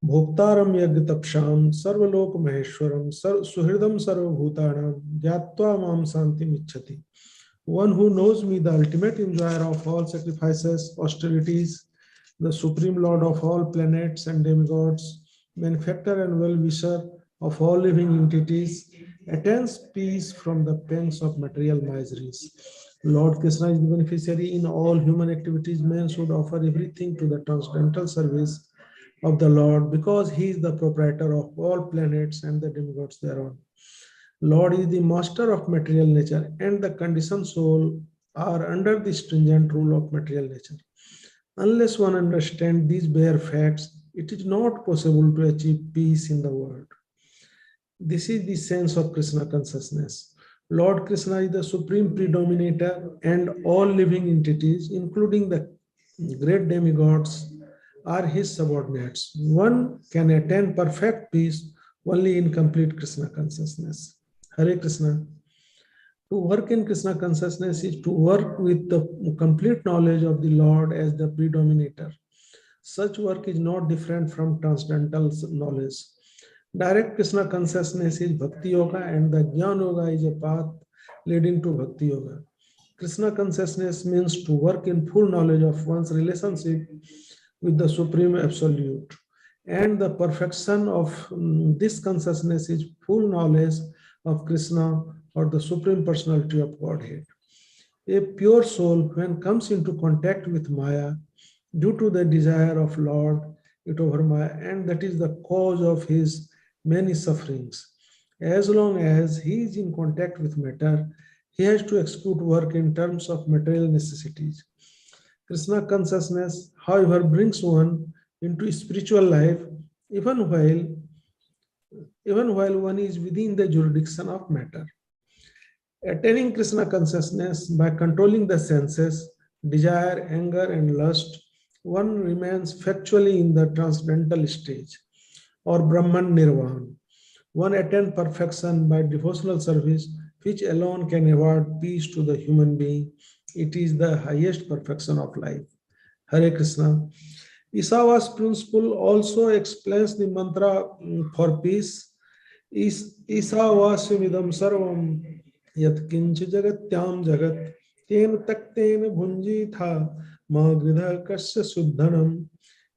Bhoktaram yagitapsham sarvalok maheshwaram suhridam sarvabhutanam gyatva mam santim ichchati. One who knows me, the ultimate enjoyer of all sacrifices, austerities, the supreme lord of all planets and demigods, benefactor and well-wisher of all living entities, attains peace from the pangs of material miseries. Lord Krishna is the beneficiary in all human activities. Man should offer everything to the transcendental service of the Lord because he is the proprietor of all planets and the demigods thereon. Lord is the master of material nature, and the conditioned soul are under the stringent rule of material nature. Unless one understands these bare facts, it is not possible to achieve peace in the world. This is the sense of Krishna consciousness. Lord Krishna is the supreme predominator, and all living entities, including the great demigods, are his subordinates. One can attain perfect peace only in complete Krishna consciousness. Hare Krishna. To work in Krishna consciousness is to work with the complete knowledge of the Lord as the predominator. Such work is not different from transcendental knowledge. Direct Krishna consciousness is Bhakti Yoga, and the Jnana Yoga is a path leading to Bhakti Yoga. Krishna consciousness means to work in full knowledge of one's relationship with the Supreme Absolute. And the perfection of this consciousness is full knowledge of Krishna or the Supreme Personality of Godhead. A pure soul, when comes into contact with Maya, due to the desire of Lord it over Maya, and that is the cause of his many sufferings. As long as he is in contact with matter, he has to execute work in terms of material necessities. Krishna consciousness, however, brings one into spiritual life even while one is within the jurisdiction of matter. Attaining Krishna consciousness by controlling the senses, desire, anger, and lust, one remains factually in the transcendental stage, or Brahman Nirvana. One attains perfection by devotional service, which alone can award peace to the human being. It is the highest perfection of life. Hare Krishna. Isava's principle also explains the mantra for peace. Isavasimidam sarvam yat kinchi jagatyam jagat ten takten bhunjitha ma gridha kasya suddhanam.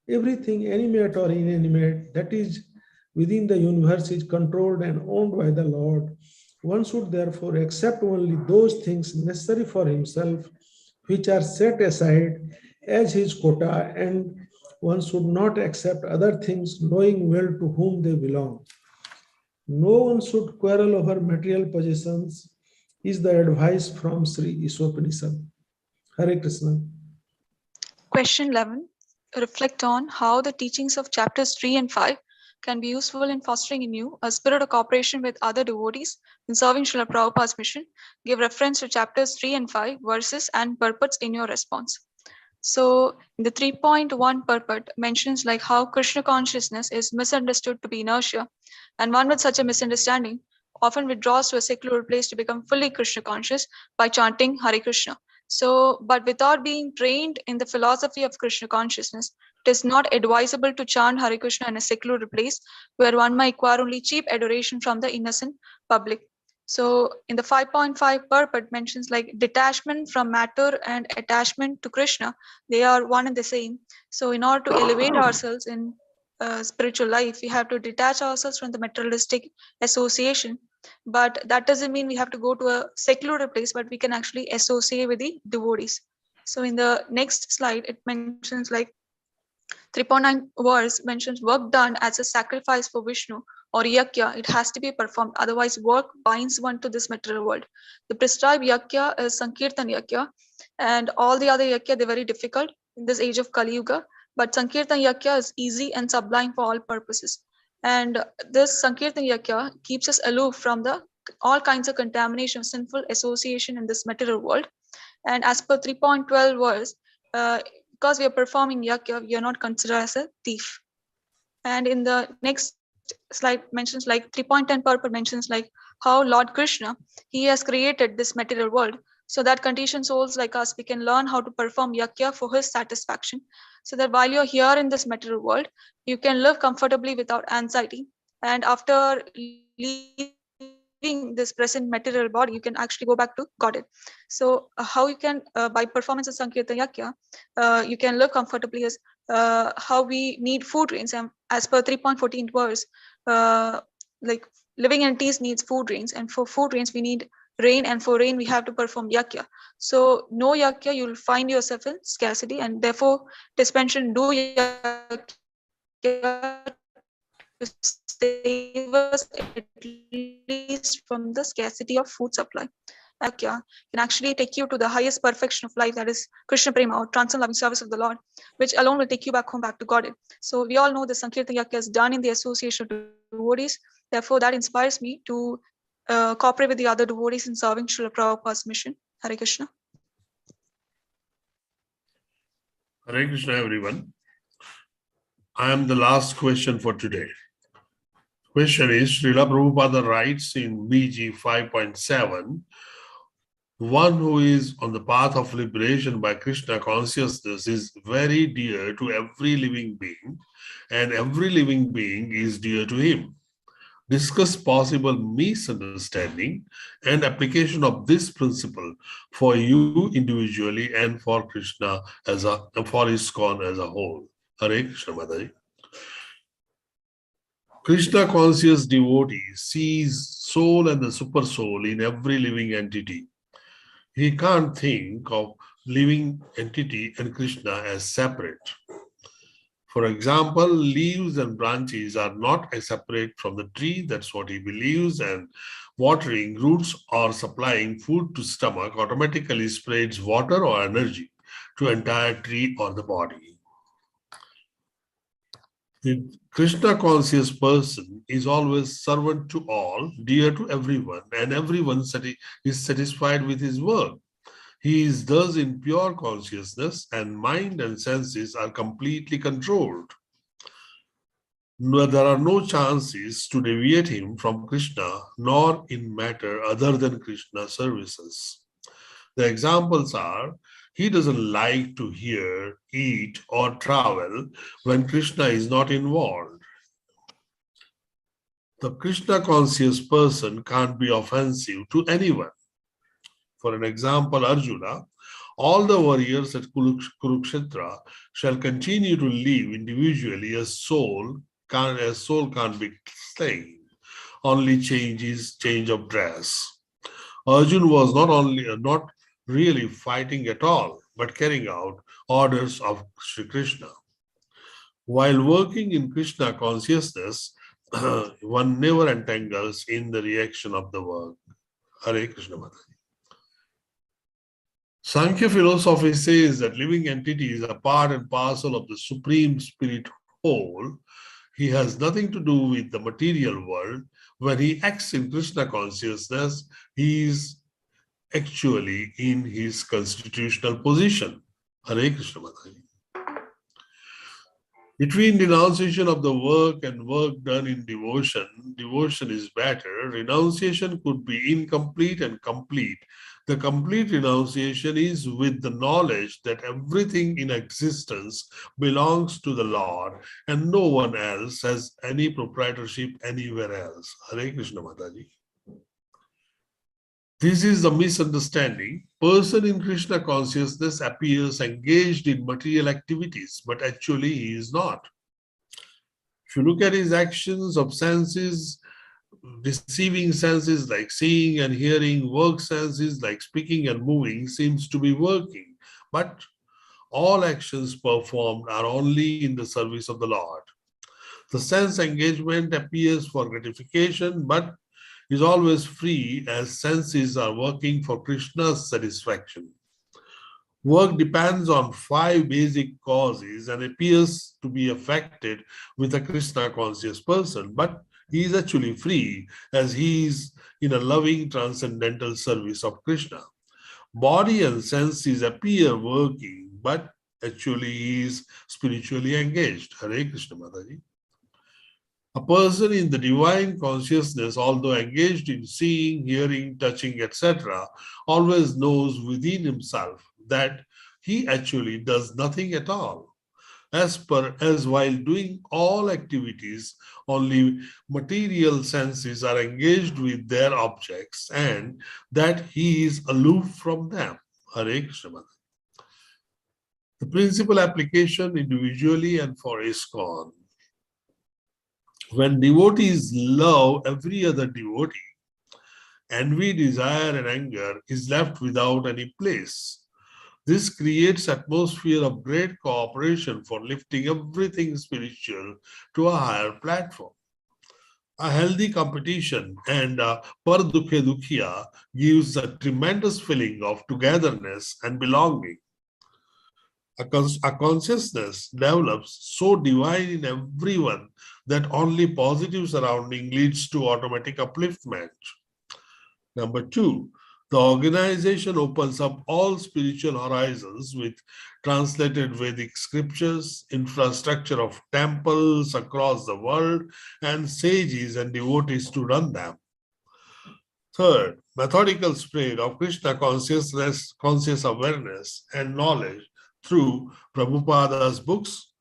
Everything animate or inanimate that is within the universe is controlled and owned by the Lord. One should therefore accept only those things necessary for himself which are set aside as his quota, and one should not accept other things knowing well to whom they belong. No one should quarrel over material possessions is the advice from Sri Isopanishad. Hare Krishna. Question 11. Reflect on how the teachings of chapters 3 and 5 can be useful in fostering in you a spirit of cooperation with other devotees in serving Srila Prabhupada's mission. Give reference to chapters 3 and 5 verses and purports in your response. So the 3.1 purport mentions like how Krishna consciousness is misunderstood to be inertia, and one with such a misunderstanding often withdraws to a secular place to become fully Krishna conscious by chanting Hare Krishna. So, but without being trained in the philosophy of Krishna consciousness, it is not advisable to chant Hare Krishna in a secular place where one might acquire only cheap adoration from the innocent public. So in the 5.5 purport mentions like detachment from matter and attachment to Krishna, they are one and the same. So in order to elevate ourselves in spiritual life, we have to detach ourselves from the materialistic association. But that doesn't mean we have to go to a secular place, but we can actually associate with the devotees. So in the next slide, it mentions like 3.9 verse mentions work done as a sacrifice for Vishnu or yakya, it has to be performed. Otherwise, work binds one to this material world. The prescribed yakya is Sankirtan yakya, and all the other yakya, they're very difficult in this age of Kali Yuga. But Sankirtan yakya is easy and sublime for all purposes. And this Sankirtan yakya keeps us aloof from the all kinds of contamination, sinful association in this material world. And as per 3.12 verse, because we are performing yakya, we are not considered as a thief. And in the next slide mentions like 3.10 purport mentions like how Lord Krishna, he has created this material world so that conditioned souls like us, we can learn how to perform yakya for his satisfaction, so that while you're here in this material world, you can live comfortably without anxiety. And after leaving this present material body, you can actually go back to Godhead. So how you can, by performance of Sankirtan yakya, you can live comfortably is how we need food rains. And as per 3.14 verse, like living entities needs food rains, and for food rains we need rain, and for rain we have to perform yakya. So no yakya, you'll find yourself in scarcity, and therefore dispension do yakya to save us at least from the scarcity of food supply. Yakya can actually take you to the highest perfection of life, that is Krishna Prema, or transcendent loving service of the Lord, which alone will take you back home, back to Godhead. So we all know the Sankirtan yakya is done in the association of devotees. Therefore, that inspires me to cooperate with the other devotees in serving Srila Prabhupada's mission. Hare Krishna. Hare Krishna, everyone. I am the last question for today. Question is, Srila Prabhupada writes in BG 5.7, one who is on the path of liberation by Krishna consciousness is very dear to every living being, and every living being is dear to him. Discuss possible misunderstanding and application of this principle for you individually and for Krishna for ISKCON as a whole. Hare Krishna, Mataji. Krishna conscious devotee sees soul and the super soul in every living entity. He can't think of living entity and Krishna as separate. For example, leaves and branches are not separate from the tree, that's what he believes, and watering roots or supplying food to stomach automatically spreads water or energy to entire tree or the body. The Krishna conscious person is always servant to all, dear to everyone, and everyone is satisfied with his work. He is thus in pure consciousness, and mind and senses are completely controlled. There are no chances to deviate him from Krishna, nor in matter other than Krishna services. The examples are, he doesn't like to hear, eat, or travel when Krishna is not involved. The Krishna conscious person can't be offensive to anyone. For an example, Arjuna, all the warriors at Kurukshetra shall continue to live individually as soul can't be slain. Only change of dress. Arjuna was not really fighting at all, but carrying out orders of Sri Krishna. While working in Krishna consciousness, one never entangles in the reaction of the work. Hare Krishna Mataji. Sankhya philosophy says that living entity is a part and parcel of the Supreme Spirit whole. He has nothing to do with the material world. When he acts in Krishna consciousness, he is actually in his constitutional position. Hare Krishna Mataji. Between renunciation of the work and work done in devotion, devotion is better. Renunciation could be incomplete and complete. The complete renunciation is with the knowledge that everything in existence belongs to the Lord and no one else has any proprietorship anywhere else. Hare Krishna Mataji. This is the misunderstanding. Person in Krishna consciousness appears engaged in material activities, but actually he is not. If you look at his actions of senses, deceiving senses like seeing and hearing, work senses like speaking and moving seems to be working, but all actions performed are only in the service of the Lord. The sense engagement appears for gratification, but is always free as senses are working for Krishna's satisfaction. Work depends on 5 basic causes and appears to be affected with a Krishna conscious person, but he is actually free as he is in a loving transcendental service of Krishna. Body and senses appear working, but actually he is spiritually engaged. Hare Krishna Mataji. A person in the divine consciousness, although engaged in seeing, hearing, touching, etc., always knows within himself that he actually does nothing at all. As while doing all activities, only material senses are engaged with their objects, and that he is aloof from them. Hare Krishna. The principal application individually and for ISKCON. When devotees love every other devotee, envy, desire, and anger is left without any place. This creates atmosphere of great cooperation for lifting everything spiritual to a higher platform. A healthy competition and par dukhe dukhiya gives a tremendous feeling of togetherness and belonging. A consciousness develops so divine in everyone that only positive surrounding leads to automatic upliftment. Number 2, the organization opens up all spiritual horizons with translated Vedic scriptures, infrastructure of temples across the world, and sages and devotees to run them. Third, methodical spread of Krishna consciousness, conscious awareness, and knowledge through Prabhupada's books,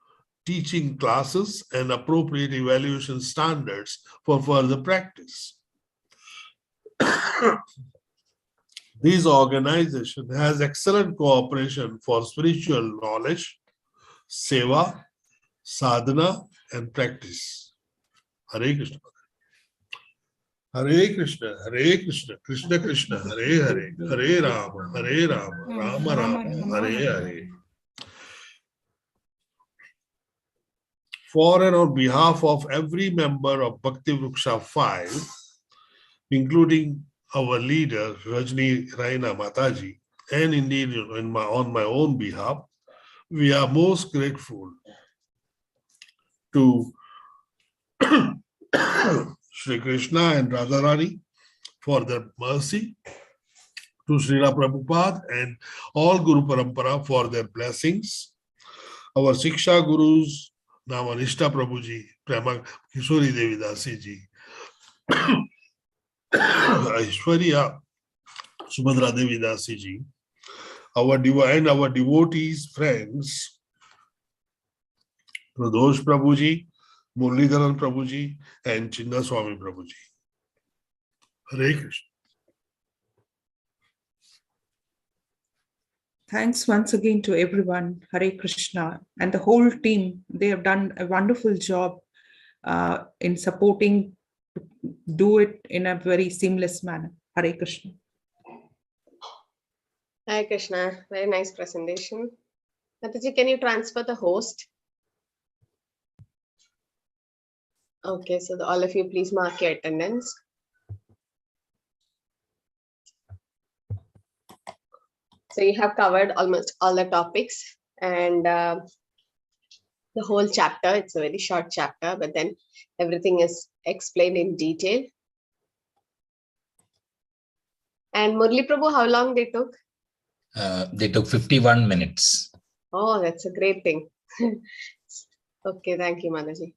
teaching classes, and appropriate evaluation standards for further practice. This organization has excellent cooperation for spiritual knowledge, seva, sadhana, and practice. Hare Krishna. Hare Krishna, Hare Krishna, Krishna Krishna, Hare Hare, Hare Rama, Rama Rama, Hare Hare. For and on behalf of every member of Bhakti Vriksha 5, including our leader, Rajni Raina Mataji, and indeed on my own behalf, we are most grateful to Sri Krishna and Radharani for their mercy, to Srila Prabhupada and all Guru Parampara for their blessings, our Siksha Gurus, Namanishta Prabhuji, Prema Kishori Devi Dasi ji, Aishwarya Subhadra Devi Dasi ji, our devotees, friends, Pradosh Prabhuji, Murlidharan Prabhuji, and Chinna Swami Prabhuji. Hare Krishna. Thanks once again to everyone, Hare Krishna, and the whole team. They have done a wonderful job in supporting, do it in a very seamless manner. Hare Krishna. Hare Krishna, very nice presentation. Mataji, can you transfer the host? Okay, so all of you please mark your attendance. So you have covered almost all the topics and the whole chapter. It's a very short chapter, but then everything is explained in detail. And Murli Prabhu, how long they took? They took 51 minutes. Oh, that's a great thing. Okay, thank you, Manaji.